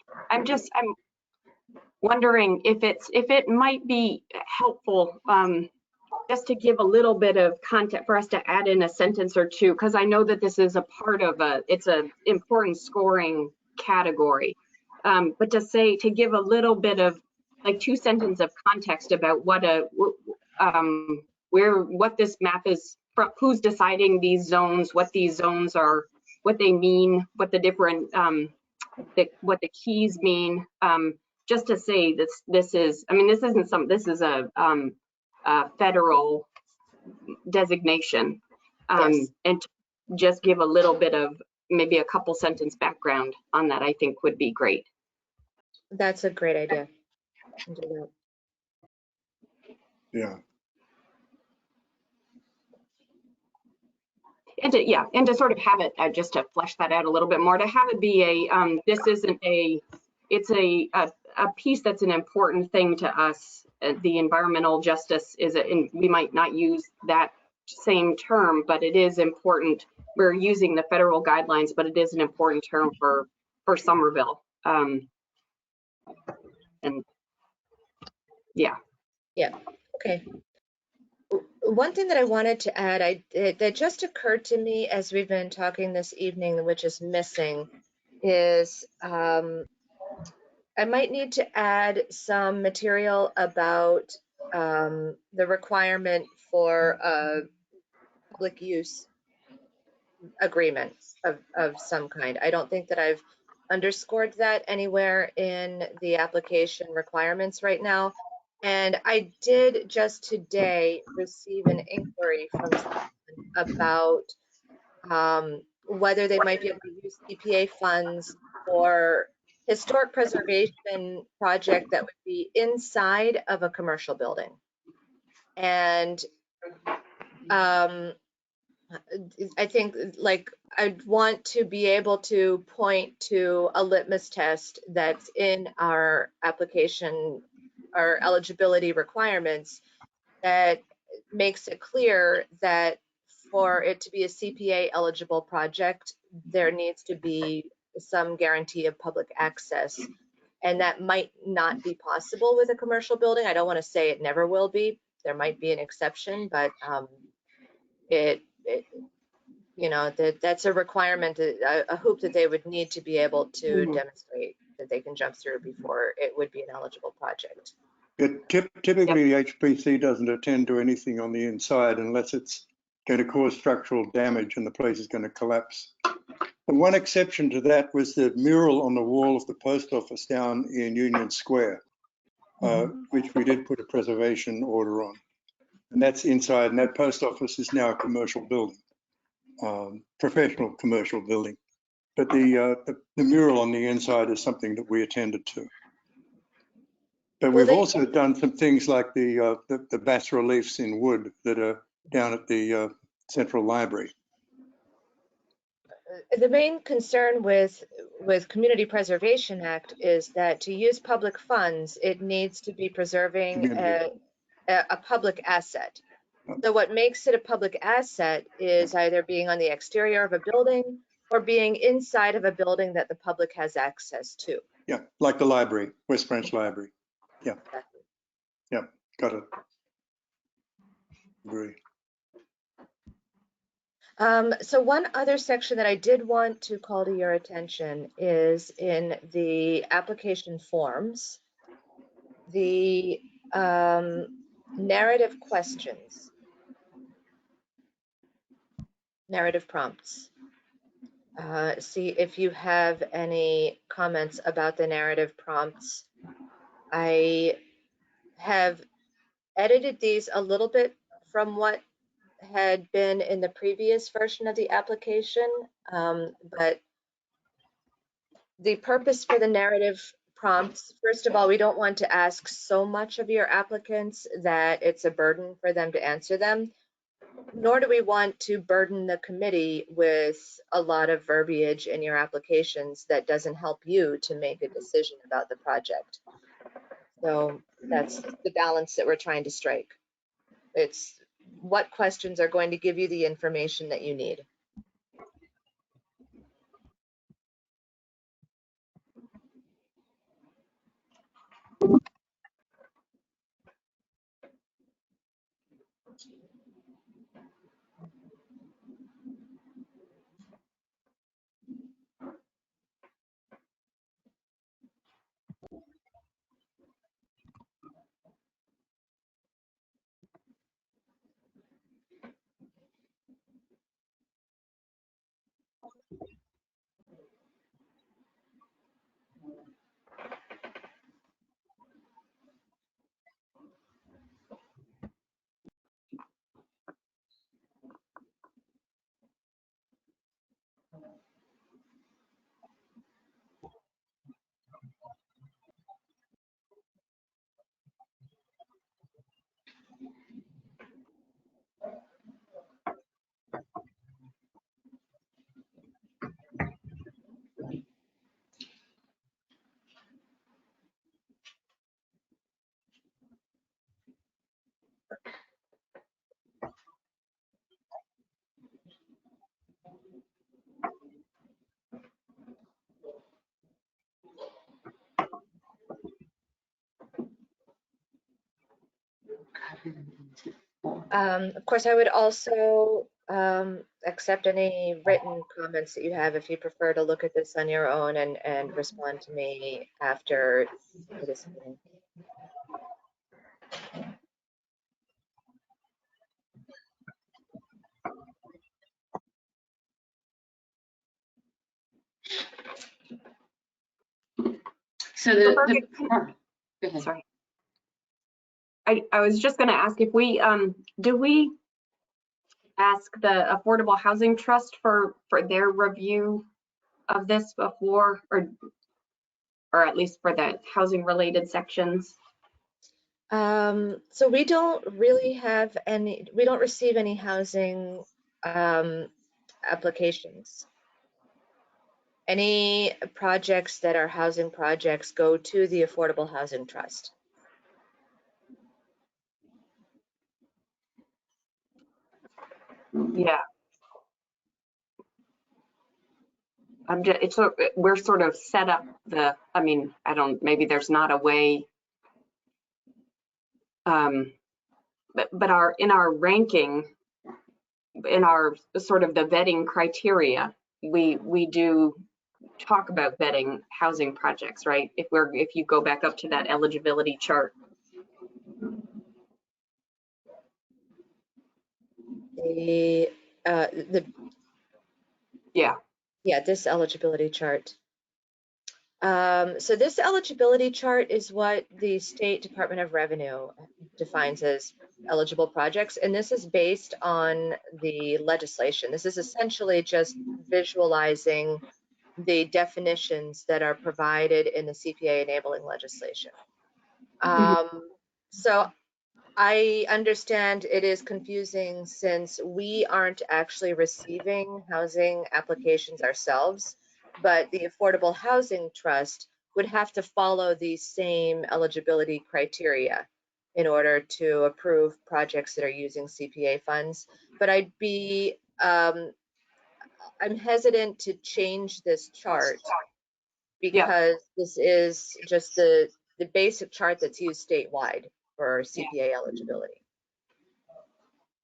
wondering if it might be helpful just to give a little bit of context for us to add in a sentence or two, because I know that this is a part of it's an important scoring category. But to give a little bit of like 2 sentences of context about what this map is, who's deciding these zones, what these zones are, what they mean, what the different what the keys mean. Just to say this is a federal designation, Yes. and to just give a little bit of maybe a couple sentence background on that, I think would be great. That's a great idea. Yeah. And to sort of have it, just to flesh that out a little bit more, to have it be it's a piece that's an important thing to us. The environmental justice and we might not use that same term, but it is important. We're using the federal guidelines, but it is an important term for Somerville. And yeah. Yeah. Okay. One thing that I wanted to add, that just occurred to me as we've been talking this evening, which is missing, is I might need to add some material about the requirement for a public use agreement of some kind. I don't think that I've underscored that anywhere in the application requirements right now. And I did just today receive an inquiry from someone about whether they might be able to use CPA funds for historic preservation project that would be inside of a commercial building. And I think like I'd want to be able to point to a litmus test that's in our application, our eligibility requirements, that makes it clear that for it to be a CPA eligible project, there needs to be some guarantee of public access. And that might not be possible with a commercial building. I don't want to say it never will be. There might be an exception, but that's a requirement, a hoop that they would need to be able to demonstrate that they can jump through before it would be an eligible project. Typically, the HPC doesn't attend to anything on the inside unless it's going to cause structural damage and the place is going to collapse. The one exception to that was the mural on the wall of the post office down in Union Square, which we did put a preservation order on. And that's inside, and that post office is now a commercial building, professional commercial building. But the mural on the inside is something that we attended to. But we've also done some things like the bas reliefs in wood that are down at the Central Library. The main concern with Community Preservation Act is that to use public funds, it needs to be preserving a public asset. So what makes it a public asset is either being on the exterior of a building or being inside of a building that the public has access to. Yeah, like the library, West Branch Library. Yeah. Exactly. Yeah, got it. Agree. So one other section that I did want to call to your attention is in the application forms, the narrative questions, narrative prompts. See if you have any comments about the narrative prompts. I have edited these a little bit from what had been in the previous version of the application, but the purpose for the narrative prompts, first of all, we don't want to ask so much of your applicants that it's a burden for them to answer them, nor do we want to burden the committee with a lot of verbiage in your applications that doesn't help you to make a decision about the project. So that's the balance that we're trying to strike. It's what questions are going to give you the information that you need. Of course, I would also accept any written comments that you have if you prefer to look at this on your own and respond to me after this meeting. So go ahead. Sorry. I was just going to ask if we, do we ask the Affordable Housing Trust for their review of this before, or at least for the housing related sections? So we don't really have any, we don't receive any housing applications. Any projects that are housing projects go to the Affordable Housing Trust. Yeah. We're sort of set up I mean, maybe there's not a way, but in our ranking, in our sort of the vetting criteria, we do talk about vetting housing projects, right? If you go back up to that eligibility chart. the Yeah. this eligibility chart. So this eligibility chart is what the State Department of Revenue defines as eligible projects, and this is based on the legislation. This is essentially just visualizing the definitions that are provided in the CPA enabling legislation. So I understand it is confusing since we aren't actually receiving housing applications ourselves, but the Affordable Housing Trust would have to follow the same eligibility criteria in order to approve projects that are using CPA funds. But I'm hesitant to change this chart because this is just the basic chart that's used statewide for CPA eligibility.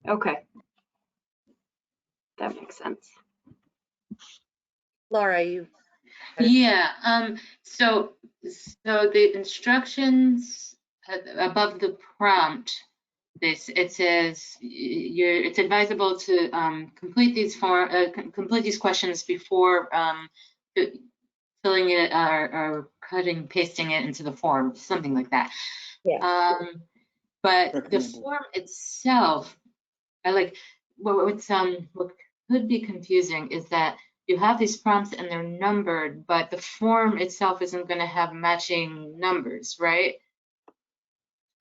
Okay. That makes sense. Laura, you Yeah, so the instructions above the prompt, it says it's advisable to complete these questions before filling it or cutting, pasting it into the form, something like that. Yeah. But the form itself, what could be confusing is that you have these prompts and they're numbered, but the form itself isn't going to have matching numbers, right?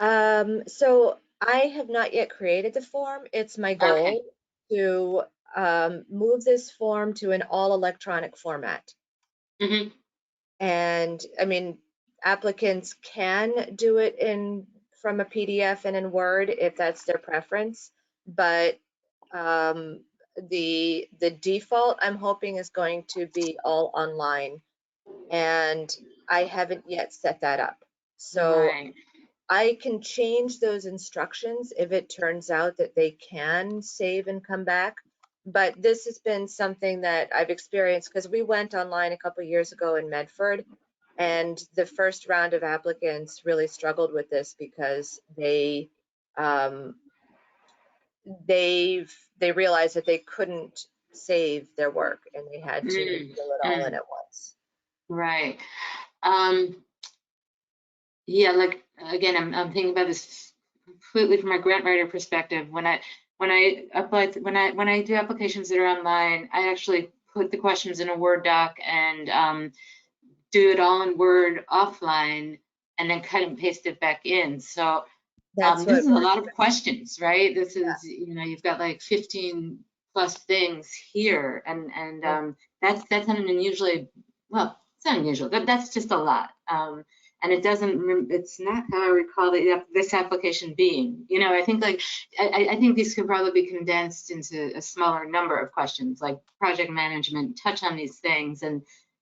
So I have not yet created the form. It's my goal to move this form to an all electronic format. Mm-hmm. And I mean, applicants can do it from a PDF and in Word if that's their preference, but the default I'm hoping is going to be all online, and I haven't yet set that up. So Right. I can change those instructions if it turns out that they can save and come back. But this has been something that I've experienced because we went online a couple years ago in Medford, and the first round of applicants really struggled with this because they realized that they couldn't save their work and they had to fill it all in at once. Right. Yeah, like again, I'm thinking about this completely from a grant writer perspective. When I do applications that are online, I actually put the questions in a Word doc and do it all in Word offline, and then cut and paste it back in. So this is a lot of questions, right? This is, you've got like 15 plus things here, and that's an unusually, well, it's not unusual, but that's just a lot. And it's not how I recall this application being. I think I think these could probably be condensed into a smaller number of questions, like project management, touch on these things, and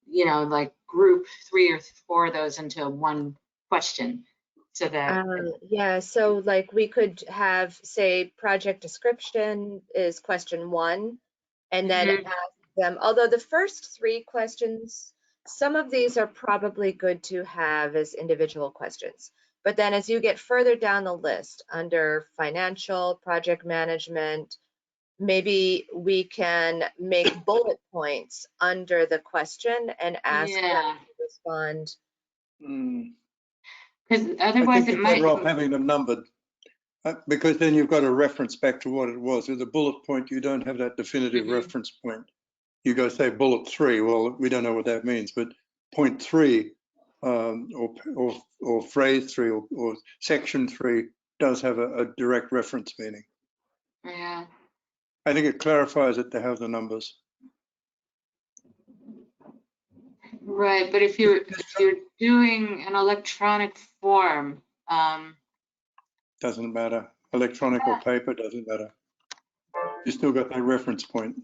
like group 3 or 4 of those into one question. So that yeah, so like we could have, say, project description is question 1, and then ask them, although the first 3 questions, some of these are probably good to have as individual questions. But then as you get further down the list under financial, project management, maybe we can make bullet points under the question and ask them to respond. Because otherwise it might. Better off having them numbered, because then you've got a reference back to what it was. With a bullet point, you don't have that definitive reference point. You go say bullet 3. Well, we don't know what that means, but point 3 or phrase 3 or section 3 does have a direct reference meaning. Yeah. I think it clarifies it to have the numbers. Right, but if you're doing an electronic form, doesn't matter. Electronic or paper doesn't matter. You still got that reference point.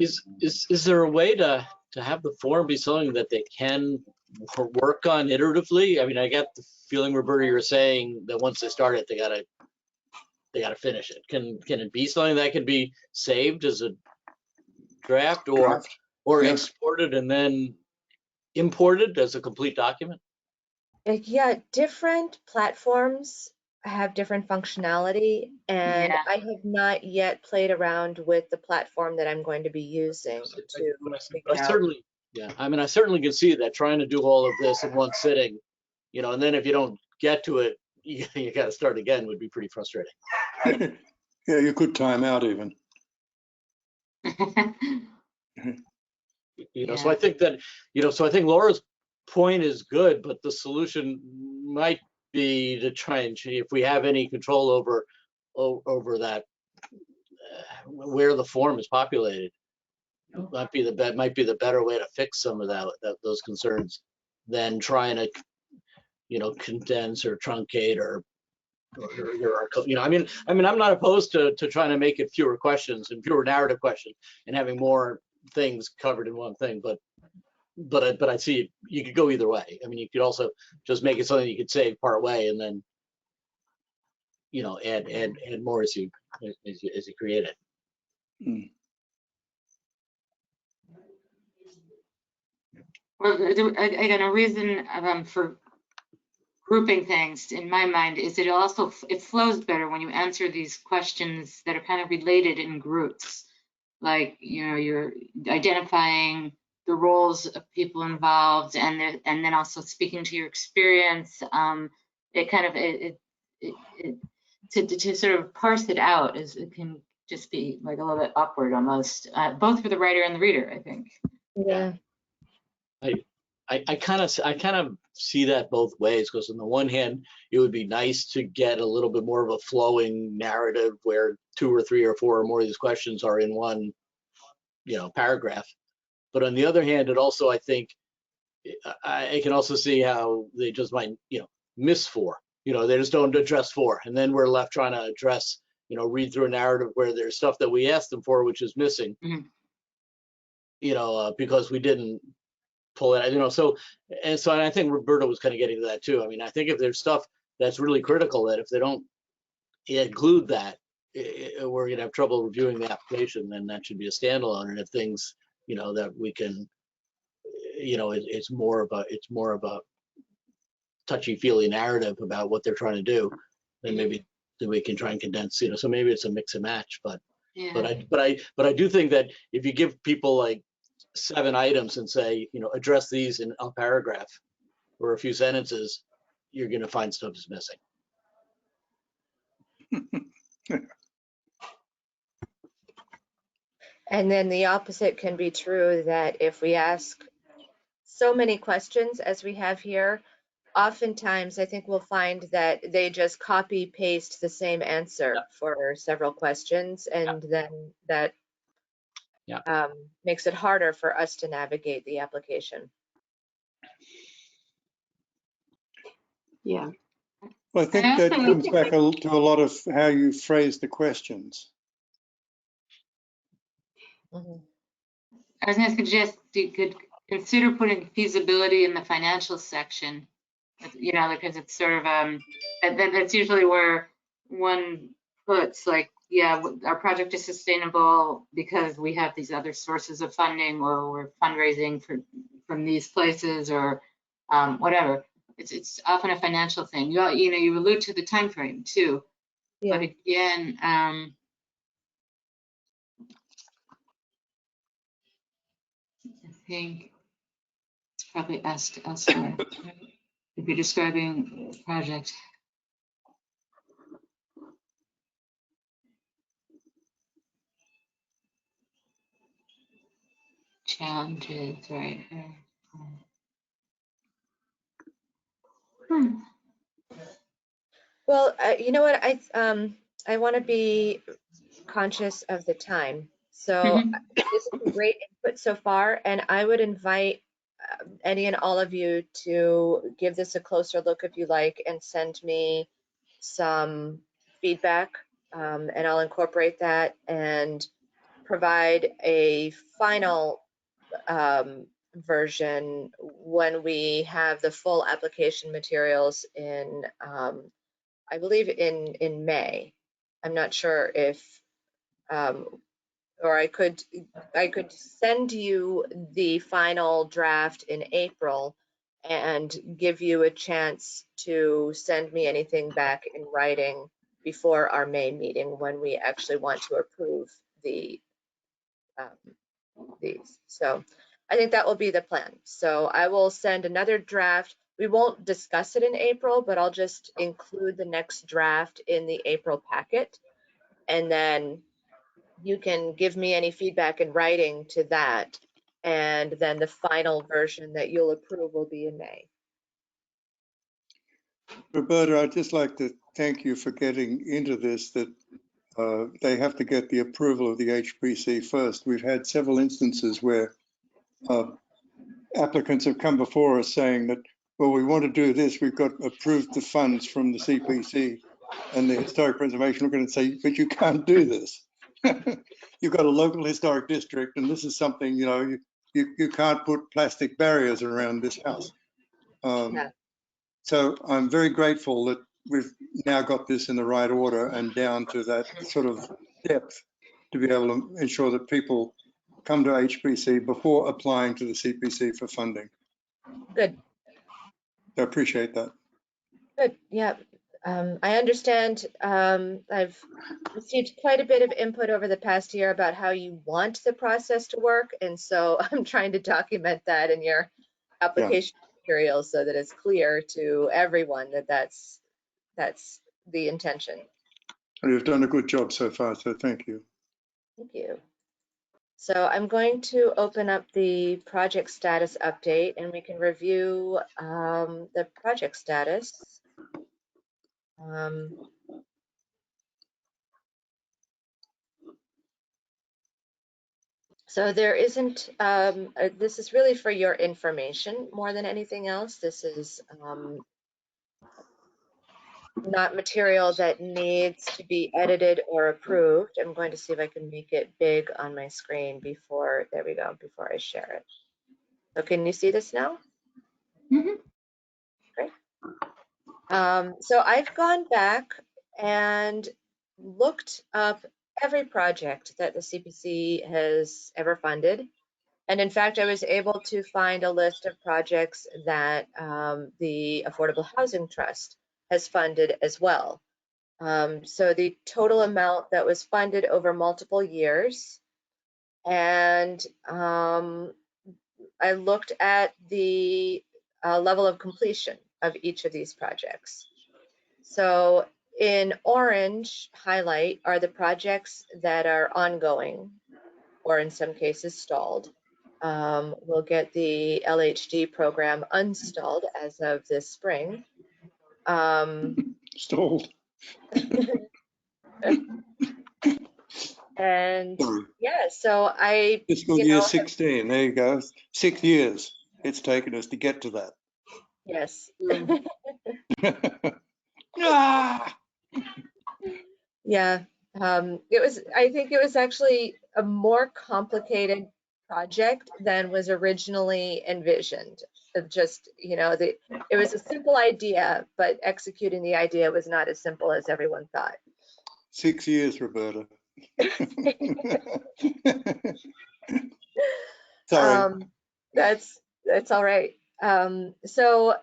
Is there a way to have the form be something that they can work on iteratively? I mean, I got the feeling, Roberta, you're saying that once they start it, they gotta finish it. Can it be something that can be saved as a draft or exported and then imported as a complete document? Yeah, different platforms have different functionality, and Yeah. I have not yet played around with the platform that I'm going to be using to figure I out. certainly, yeah, I mean, I certainly can see that trying to do all of this in one sitting, you know, and then if you don't get to it, you got to start again would be pretty frustrating. Yeah, you could time out even. You know, so I think that, you know, so I think Laura's point is good, but the solution might be to try and if we have any control over that, where the form is populated, might be the better way to fix some of those concerns than trying to, you know, condense or truncate or you know, I mean, I'm not opposed to trying to make it fewer questions and fewer narrative questions and having more things covered in one thing, but I see you could go either way. I mean, you could also just make it something you could save part way and then, you know, add more as you create it. Mm. Well, again, a reason for grouping things in my mind is it also it flows better when you answer these questions that are kind of related in groups. Like, you know, you're identifying the roles of people involved and then also speaking to your experience. It kind of to sort of parse it out it can just be like a little bit awkward almost, both for the writer and the reader, I think. Yeah. I kind of see that both ways, because on the one hand, it would be nice to get a little bit more of a flowing narrative where 2 or 3 or 4 or more of these questions are in one, you know, paragraph. But on the other hand, it also, I think, I can also see how they just might, you know, miss 4. You know, they just don't address 4, and then we're left trying to address, you know, read through a narrative where there's stuff that we asked them for which is missing. Mhm. You know, because we didn't pull it, you know, and I think Roberta was kind of getting to that too. I mean, I think if there's stuff that's really critical, that if they don't include that, we're gonna have trouble reviewing the application, then that should be a standalone. And if things, you know, that we can, you know, it's more of a touchy-feely narrative about what they're trying to do, then maybe we can try and condense, you know, so maybe it's a mix and match. But I do think that if you give people like 7 items and say, you know, address these in a paragraph or a few sentences, you're going to find stuff is missing. And then the opposite can be true, that if we ask so many questions as we have here, oftentimes I think we'll find that they just copy paste the same answer for several questions, and then that makes it harder for us to navigate the application. Yeah. Well, I think that comes back to a lot of how you phrase the questions. Mhm. I was going to suggest you could consider putting feasibility in the financial section, you know, because it's sort of, that's usually where one puts like, yeah, our project is sustainable because we have these other sources of funding, or we're fundraising from these places, or whatever. It's often a financial thing. You know, you allude to the time frame too, Yeah. but again, I think it's probably asked elsewhere. If you're describing the project. Challenges, right? Well, you know what? I want to be conscious of the time. So this is a great input so far, and I would invite any and all of you to give this a closer look if you like, and send me some feedback, and I'll incorporate that and provide a final version when we have the full application materials in, I believe in May. I'm not sure if, or I could send you the final draft in April, and give you a chance to send me anything back in writing before our May meeting when we actually want to approve these. So I think that will be the plan. So I will send another draft. We won't discuss it in April, but I'll just include the next draft in the April packet. And then you can give me any feedback in writing to that. And then the final version that you'll approve will be in May. Roberta, I'd just like to thank you for getting into this, that they have to get the approval of the HPC first. We've had several instances where applicants have come before us saying that, well, we want to do this, we've got approved the funds from the CPC, and the Historic Preservation are going to say, but you can't do this. You've got a local historic district, and this is something, you know, you can't put plastic barriers around this house. Yeah. So I'm very grateful that we've now got this in the right order and down to that sort of depth to be able to ensure that people come to HPC before applying to the CPC for funding. Good. I appreciate that. Good. Yeah. I understand. I've received quite a bit of input over the past year about how you want the process to work. And so I'm trying to document that in your application materials so that it's clear to everyone that that's the intention. You've done a good job so far, so thank you. Thank you. So I'm going to open up the project status update and we can review the project status. So there isn't, this is really for your information more than anything else. This is not material that needs to be edited or approved. I'm going to see if I can make it big on my screen before, there we go, before I share it. So can you see this now? Mhm. Great. So I've gone back and looked up every project that the CPC has ever funded. And in fact, I was able to find a list of projects that the Affordable Housing Trust has funded as well. So the total amount that was funded over multiple years, and I looked at the level of completion of each of these projects. So in orange highlight are the projects that are ongoing, or in some cases stalled. We'll get the LHD program unstalled as of this spring. Stalled. And Sorry. yeah, so Fiscal year 16, there you go. 6 years it's taken us to get to that. Yes. Ah! Yeah, I think it was actually a more complicated project than was originally envisioned. It just, you know, it was a simple idea, but executing the idea was not as simple as everyone thought. 6 years, Roberta. Sorry. That's all right. So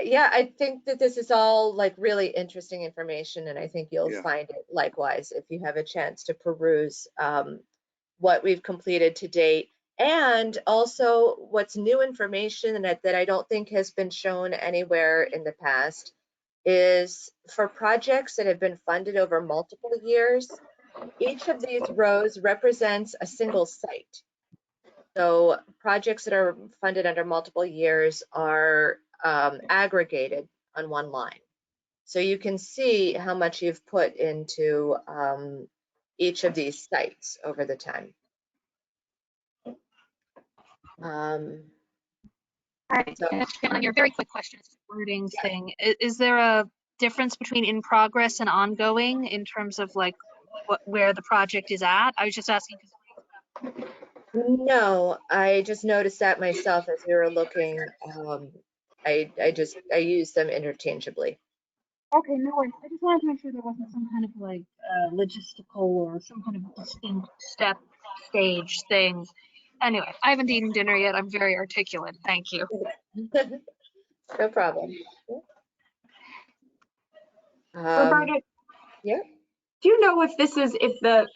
yeah, I think that this is all like really interesting information, and I think you'll find it likewise if you have a chance to peruse what we've completed to date, and also what's new information that I don't think has been shown anywhere in the past is for projects that have been funded over multiple years, each of these rows represents a single site. So projects that are funded under multiple years are aggregated on one line. So you can see how much you've put into each of these sites over the time. All right, So, on your very quick question, wording thing, is there a difference between in progress and ongoing in terms of like where the project is at? I was just asking. no, I just noticed that myself as we were looking. I use them interchangeably. Okay, no worries. I just wanted to make sure there wasn't some kind of like logistical or some kind of distinct stage thing. Anyway, I haven't eaten dinner yet. I'm very articulate. Thank you. No problem. Roberta, yeah. do you know if this is, if the,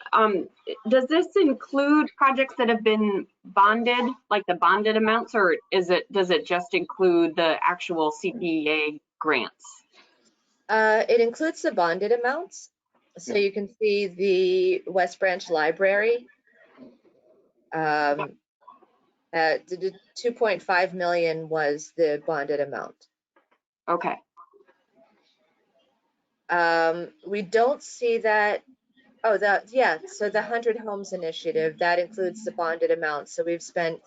does this include projects that have been bonded, like the bonded amounts, or does it just include the actual CPA grants? It includes the bonded amounts. So you can see the West Branch Library. The 2.5 million was the bonded amount. Okay. We don't see that. Oh, so the 100 Homes Initiative, that includes the bonded amount. So we've spent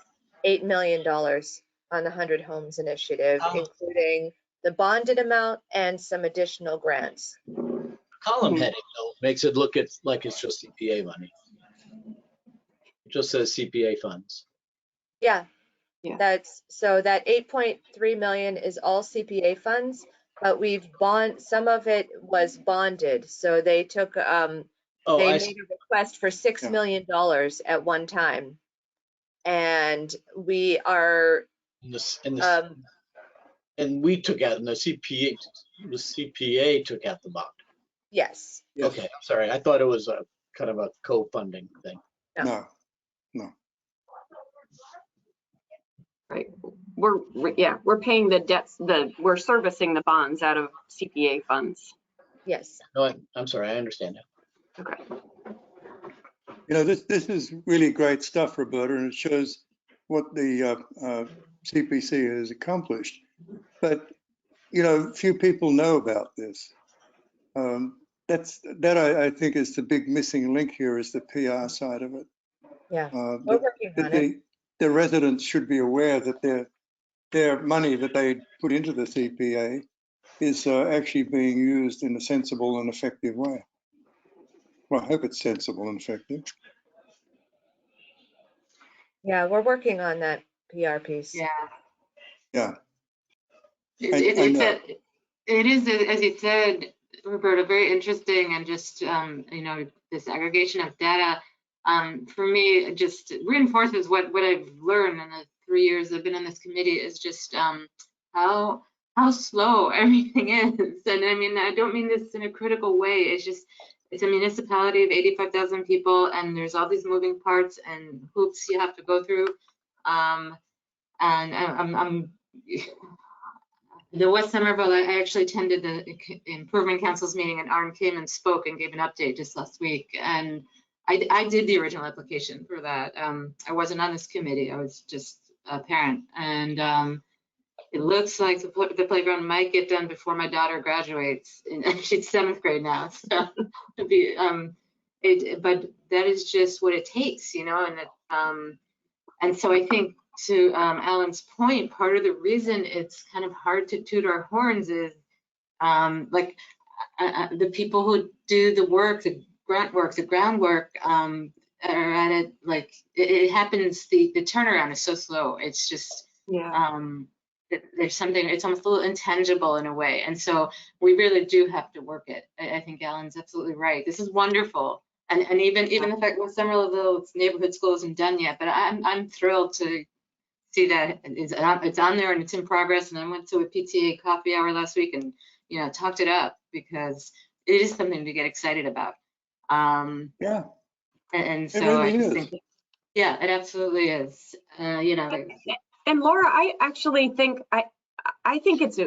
$8 million on the 100 Homes Initiative, including the bonded amount and some additional grants. Column heading though makes it look like it's just CPA money. It just says CPA funds. Yeah. Yeah. So that 8.3 million is all CPA funds, but some of it was bonded. So they took, they made a request for $6 million at one time. And we are, and we took out, and the CPA took out the bond. yes. Okay, I'm sorry. I thought it was a kind of a co-funding thing. No. Right. We're paying the debts, we're servicing the bonds out of CPA funds. Yes. No, I'm sorry. I understand now. Okay. You know, this is really great stuff, Roberta, and it shows what the CPC has accomplished. But, you know, few people know about this. I think is the big missing link here, is the PR side of it. Yeah, we're working on it. The residents should be aware that their money that they put into the CPA is actually being used in a sensible and effective way. Well, I hope it's sensible and effective. Yeah, we're working on that PR piece. Yeah. It is, as you said, Roberta, very interesting, and just, you know, this aggregation of data, for me, it just reinforces what I've learned in the 3 years I've been on this committee, is just how slow everything is. And I mean, I don't mean this in a critical way. It's just, it's a municipality of 85,000 people, and there's all these moving parts and hoops you have to go through. And I'm the West Somerville, I actually attended the Improvement Council's meeting, and Arn came and spoke and gave an update just last week. And I did the original application for that. I wasn't on this committee. I was just a parent. And it looks like the playground might get done before my daughter graduates. She's 7th grade now. So, but that is just what it takes, you know. And so I think, to Alan's point, part of the reason it's kind of hard to toot our horns is like the people who do the work, the grunt work, the groundwork, are at it, like it happens, the turnaround is so slow. It's just, there's something, it's almost a little intangible in a way. And so we really do have to work it. I think Alan's absolutely right. This is wonderful. And even the fact that Somerville's neighborhood school isn't done yet, but I'm thrilled to see that it's on there and it's in progress. And I went to a PTA coffee hour last week and, you know, talked it up, because it is something to get excited about. Yeah. And so really I just is. think, yeah, it absolutely is. You know. And Laura, I actually think I think it's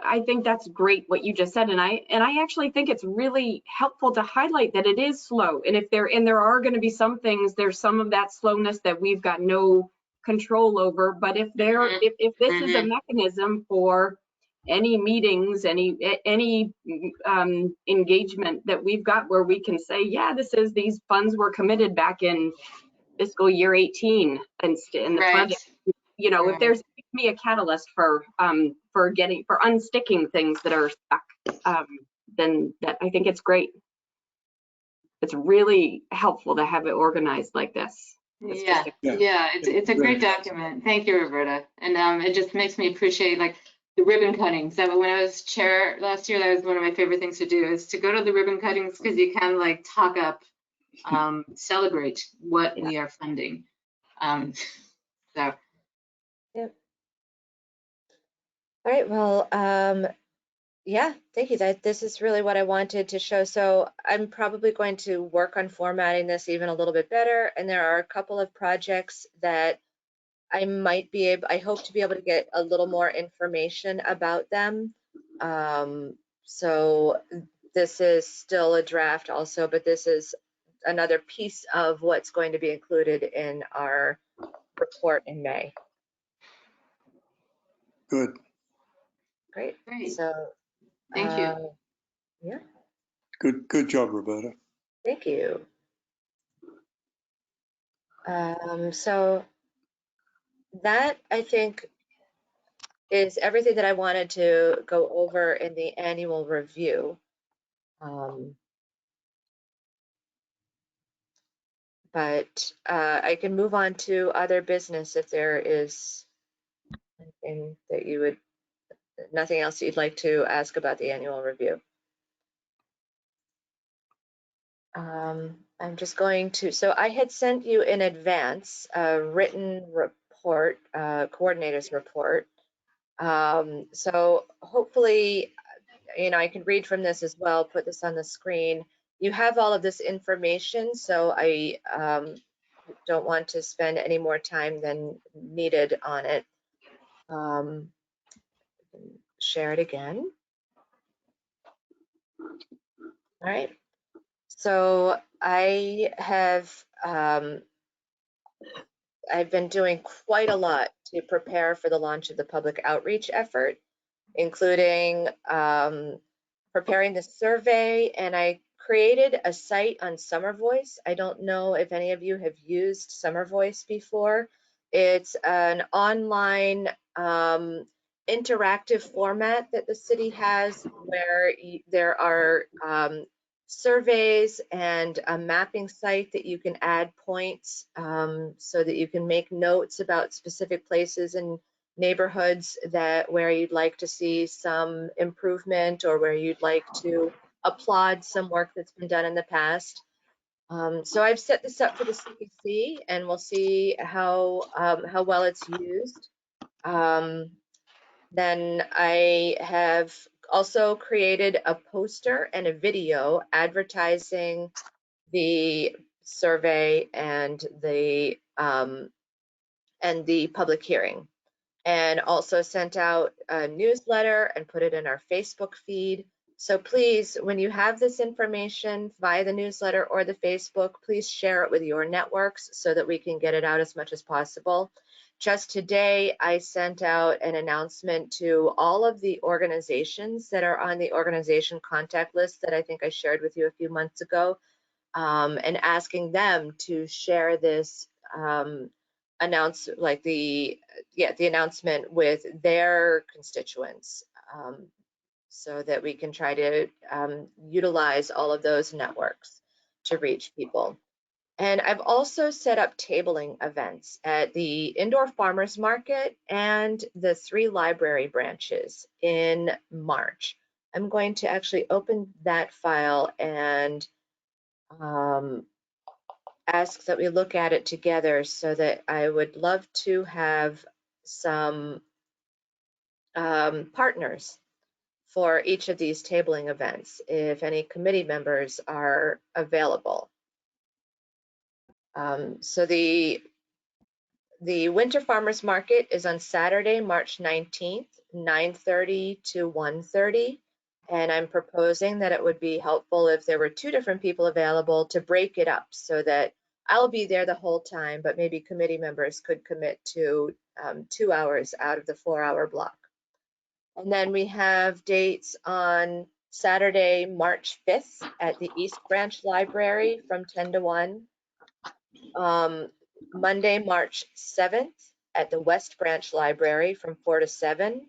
I think that's great what you just said, and I actually think it's really helpful to highlight that it is slow, and there are going to be some things, there's some of that slowness that we've got no control over. But if this is a mechanism for any meetings, any engagement that we've got where we can say, yeah, these funds were committed back in fiscal year 18 and the project, you know, if there's me a catalyst for unsticking things that are stuck, then that, I think it's great. It's really helpful to have it organized like this. It's a great document. Thank you, Roberta. And it just makes me appreciate, like, the ribbon cuttings. When I was chair last year, that was one of my favorite things to do, is to go to the ribbon cuttings, because you can, like, talk up, celebrate what we are funding. So. Yep. All right, well, yeah, thank you. This is really what I wanted to show. So I'm probably going to work on formatting this even a little bit better. And there are a couple of projects that I might be able, I hope to be able to get a little more information about them. So this is still a draft also, but this is another piece of what's going to be included in our report in May. Good. Great. Great. So, Thank you. yeah, Good job, Roberta. thank you. So that I think is everything that I wanted to go over in the annual review. But I can move on to other business if there is anything that you would, nothing else you'd like to ask about the annual review. I'm just going to, so I had sent you in advance a written report, coordinator's report. So hopefully, I can read from this as well, put this on the screen. You have all of this information, so I don't want to spend any more time than needed on it. Share it again. All right. So I have I've been doing quite a lot to prepare for the launch of the public outreach effort, including preparing the survey, and I created a site on Summer Voice. I don't know if any of you have used Summer Voice before. It's an online interactive format that the city has where there are surveys and a mapping site that you can add points so that you can make notes about specific places and neighborhoods that where you'd like to see some improvement or where you'd like to applaud some work that's been done in the past. So I've set this up for the CPC, and we'll see how well it's used. Then I have also created a poster and a video advertising the survey and the public hearing, and also sent out a newsletter and put it in our Facebook feed. So please, when you have this information via the newsletter or the Facebook, please share it with your networks so that we can get it out as much as possible. Just today, I sent out an announcement to all of the organizations that are on the organization contact list that I think I shared with you a few months ago, and asking them to share this the announcement with their constituents, so that we can try to utilize all of those networks to reach people. And I've also set up tabling events at the indoor farmers market and the 3 library branches in March. I'm going to actually open that file and ask that we look at it together, so that I would love to have some partners for each of these tabling events, if any committee members are available. So the Winter Farmers Market is on Saturday, March 19th, 9:30 to 1:30. And I'm proposing that it would be helpful if there were 2 different people available to break it up, so that I'll be there the whole time, but maybe committee members could commit to 2 hours out of the 4-hour block. And then we have dates on Saturday, March 5th at the East Branch Library from 10 to 1. Monday, March 7th at the West Branch Library from 4 to 7.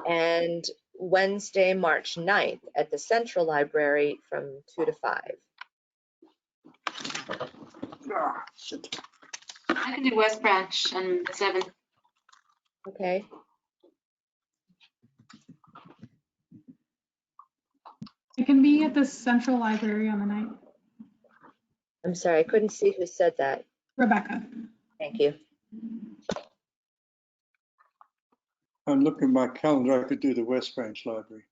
And Wednesday, March 9th at the Central Library from 2 to 5. I can do West Branch on the 7th. Okay. It can be at the Central Library on the 9th. I'm sorry, I couldn't see who said that. Rebecca. Thank you. I'm looking at my calendar. I could do the West Branch Library.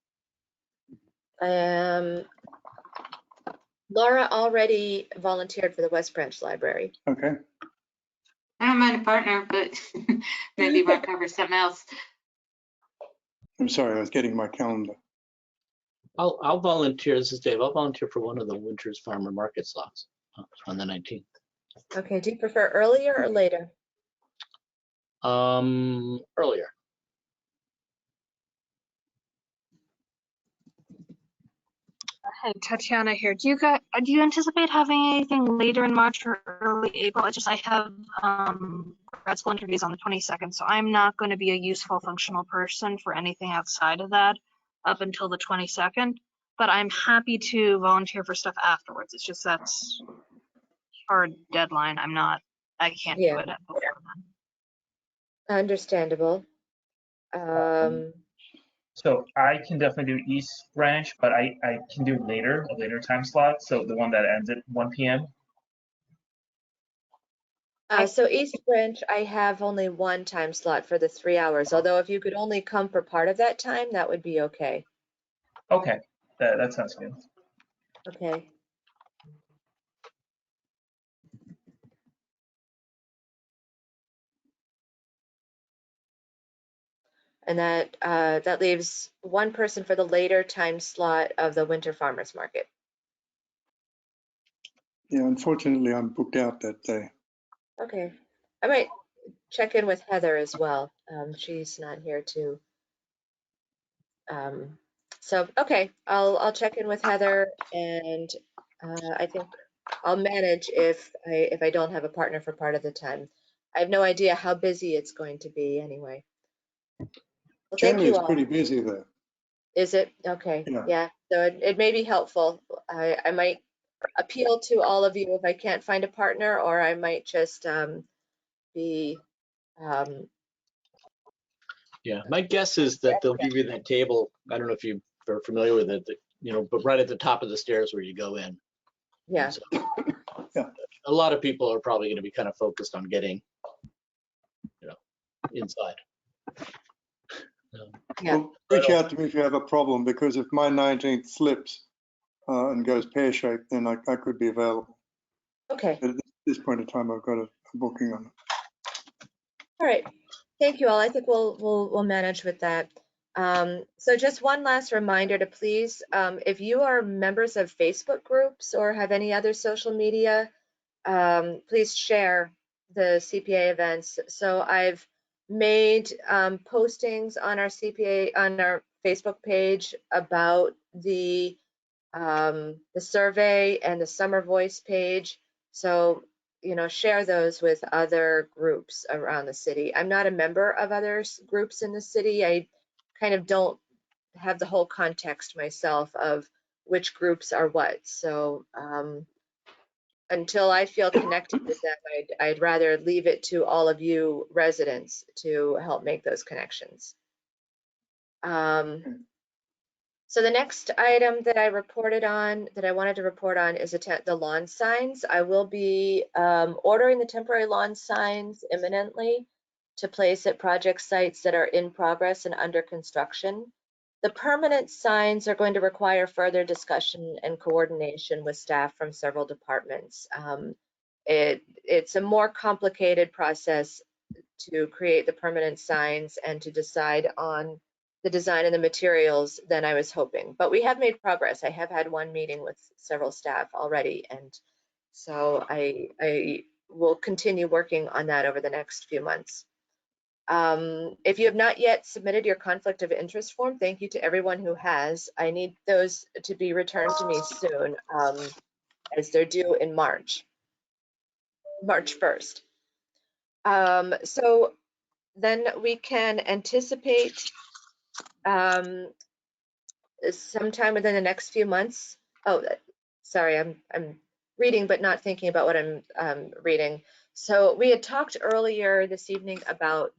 Laura already volunteered for the West Branch Library. Okay. I don't mind a partner, but maybe we'll cover something else. I'm sorry, I was getting my calendar. I'll volunteer. This is Dave. I'll volunteer for one of the Winters Farmer Market slots on the 19th. Okay, do you prefer earlier or later? Earlier. Hey, Tatiana here. Do you anticipate having anything later in March or early April? It's just I have grad school interviews on the 22nd, so I'm not going to be a useful functional person for anything outside of that up until the 22nd. But I'm happy to volunteer for stuff afterwards. It's just that's hard deadline. I can't do it before then. Understandable. So I can definitely do East Branch, but I can do a later time slot. So the one that ends at 1 p.m. So East Branch, I have only one time slot for the 3 hours, although if you could only come for part of that time, that would be okay. Okay, that sounds good. Okay. And that leaves one person for the later time slot of the Winter Farmers Market. Yeah, unfortunately, I'm booked out that day. Okay. I might check in with Heather as well. She's not here too. So okay, I'll check in with Heather, and I think I'll manage if I don't have a partner for part of the time. I have no idea how busy it's going to be anyway. Well, thank January you is all. pretty busy there. Is it? Okay. Yeah. Yeah. So it may be helpful. I might appeal to all of you if I can't find a partner, or I might just be Yeah, my guess is that they'll give you that table. I don't know if you are familiar with it, but right at the top of the stairs where you go in. yeah. So, Yeah. A lot of people are probably going to be kind of focused on getting, inside. Yeah. Well, reach out to me if you have a problem, because if my 19th slips and goes pear-shaped, then I could be available. Okay. But at this point in time, I've got a booking on it. All right. Thank you all. I think we'll manage with that. So just one last reminder to please, if you are members of Facebook groups or have any other social media, please share the CPA events. So I've made postings on our Facebook page about the survey and the Summer Voice page. So, share those with other groups around the city. I'm not a member of other groups in the city. I kind of don't have the whole context myself of which groups are what. So until I feel connected with them, I'd rather leave it to all of you residents to help make those connections. So the next item that I wanted to report on is the lawn signs. I will be ordering the temporary lawn signs imminently to place at project sites that are in progress and under construction. The permanent signs are going to require further discussion and coordination with staff from several departments. It's a more complicated process to create the permanent signs and to decide on the design and the materials than I was hoping. But we have made progress. I have had one meeting with several staff already, and so I will continue working on that over the next few months. If you have not yet submitted your conflict of interest form, thank you to everyone who has. I need those to be returned to me soon, as they're due in March 1st. So then we can anticipate sometime within the next few months. Oh, sorry, I'm reading but not thinking about what I'm reading. So we had talked earlier this evening about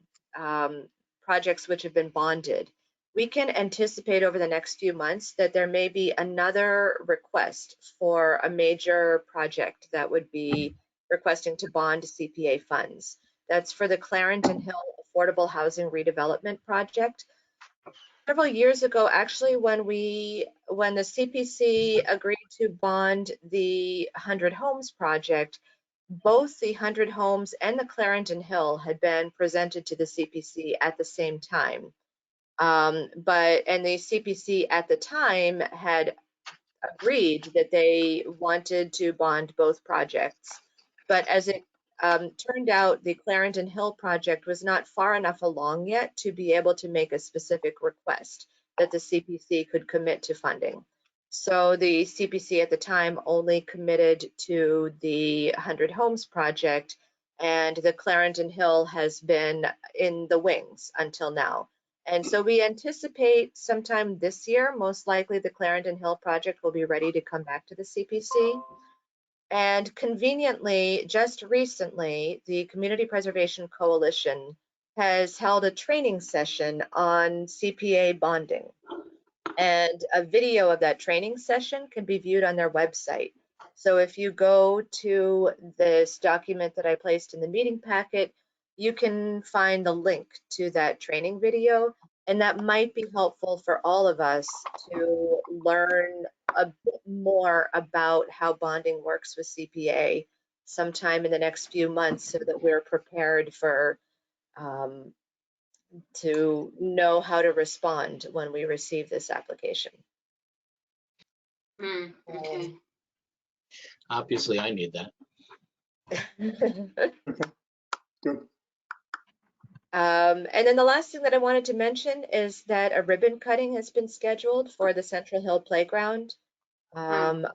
projects which have been bonded. We can anticipate over the next few months that there may be another request for a major project that would be requesting to bond CPA funds. That's for the Clarendon Hill affordable housing redevelopment project. Several years ago, actually, when the CPC agreed to bond the 100 Homes project, both the 100 Homes and the Clarendon Hill had been presented to the CPC at the same time. And the CPC at the time had agreed that they wanted to bond both projects. But as it turned out, the Clarendon Hill project was not far enough along yet to be able to make a specific request that the CPC could commit to funding. So the CPC at the time only committed to the 100 Homes project, and the Clarendon Hill has been in the wings until now. And so we anticipate sometime this year, most likely the Clarendon Hill project will be ready to come back to the CPC. And conveniently, just recently, the Community Preservation Coalition has held a training session on CPA bonding. And a video of that training session can be viewed on their website. So if you go to this document that I placed in the meeting packet, you can find the link to that training video, and that might be helpful for all of us to learn a bit more about how bonding works with CPA sometime in the next few months so that we're prepared for to know how to respond when we receive this application. Okay. Obviously, I need that. Good. And then the last thing that I wanted to mention is that a ribbon cutting has been scheduled for the Central Hill Playground on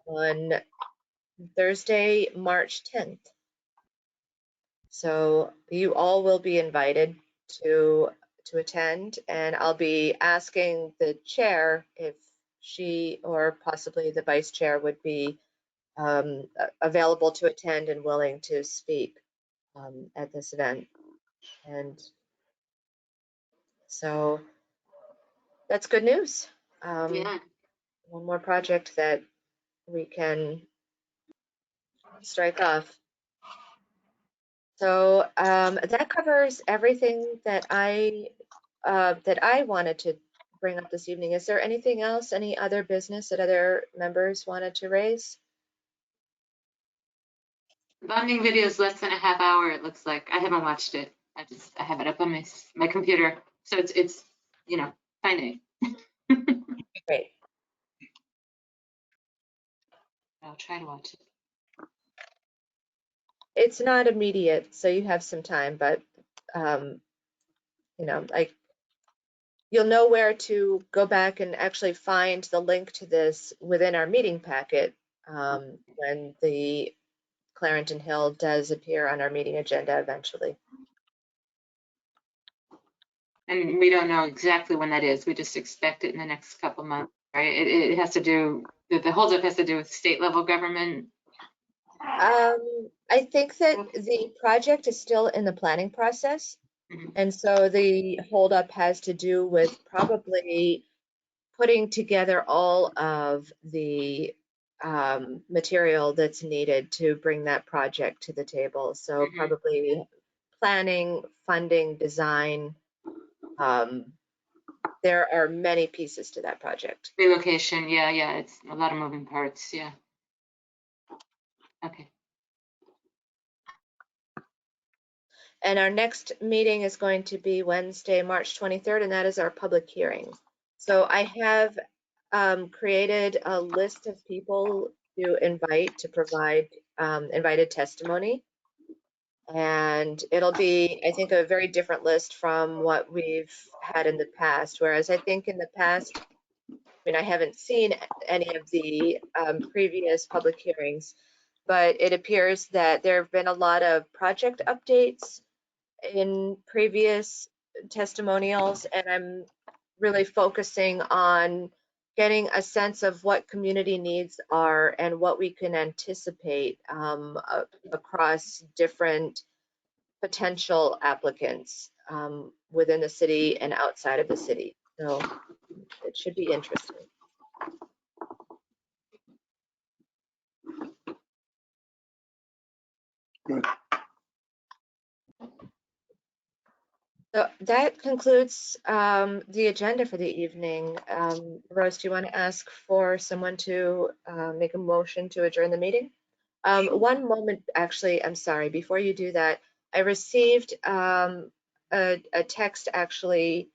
Thursday, March 10th. So you all will be invited to attend, and I'll be asking the chair if she or possibly the vice chair would be available to attend and willing to speak at this event. And so that's good news. Yeah. One more project that we can strike off. So that covers everything that I wanted to bring up this evening. Is there anything else, any other business that other members wanted to raise? Bonding video is less than a half hour, it looks like. I haven't watched it. I have it up on my computer. So it's finite. Great. I'll try to watch it. It's not immediate, so you have some time, but like you'll know where to go back and actually find the link to this within our meeting packet when the Clarendon Hill does appear on our meeting agenda eventually. And we don't know exactly when that is. We just expect it in the next couple months, right? It has to do, the holdup has to do with state level government. I think that the project is still in the planning process. And so the holdup has to do with probably putting together all of the material that's needed to bring that project to the table. So probably planning, funding, design. There are many pieces to that project. Relocation, yeah, it's a lot of moving parts, yeah. Okay. And our next meeting is going to be Wednesday, March 23rd, and that is our public hearing. So I have created a list of people to invite to provide invited testimony. And it'll be, I think, a very different list from what we've had in the past. Whereas I think in the past, I haven't seen any of the previous public hearings, but it appears that there have been a lot of project updates in previous testimonials, and I'm really focusing on getting a sense of what community needs are and what we can anticipate across different potential applicants within the city and outside of the city. So it should be interesting. Good. So that concludes the agenda for the evening. Rose, do you want to ask for someone to make a motion to adjourn the meeting? One moment, actually, I'm sorry. Before you do that, I received a text, actually,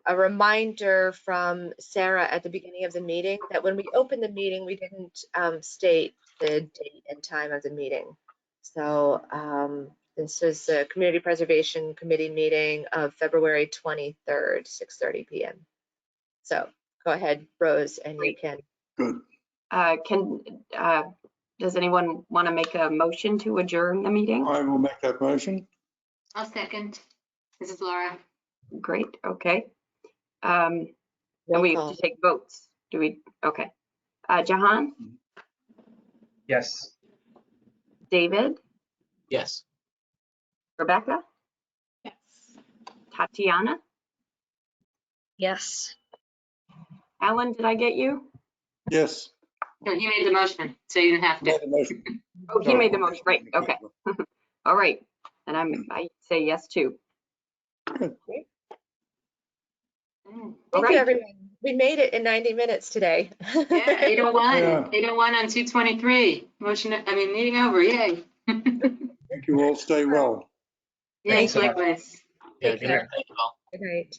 a reminder from Sarah at the beginning of the meeting that when we opened the meeting, we didn't state the date and time of the meeting. So this is the Community Preservation Committee meeting of February 23rd, 6:30 p.m. So go ahead, Rose, and you can. Good. Does anyone want to make a motion to adjourn the meeting? I will make that motion. I'll second. This is Laura. Great, okay. And Roll we have call. to take votes. Do we? Okay. Jahan, Yes. David, Yes. Rebecca, Yes. Tatiana, Yes. Alan, did I get you? Yes. No, he made the motion, so you didn't have Made to. the motion. Oh, he made the motion, right, okay. All right, and I say yes too. Thank All you, right. everyone. We made it in 90 minutes today. Yeah, 8:01, Yeah. 8:01 on 223. Meeting over, yay. Thank you all. Stay well. Yeah, Thanks so much. likewise. Yeah, Take good care. night. Thank you all. Good night.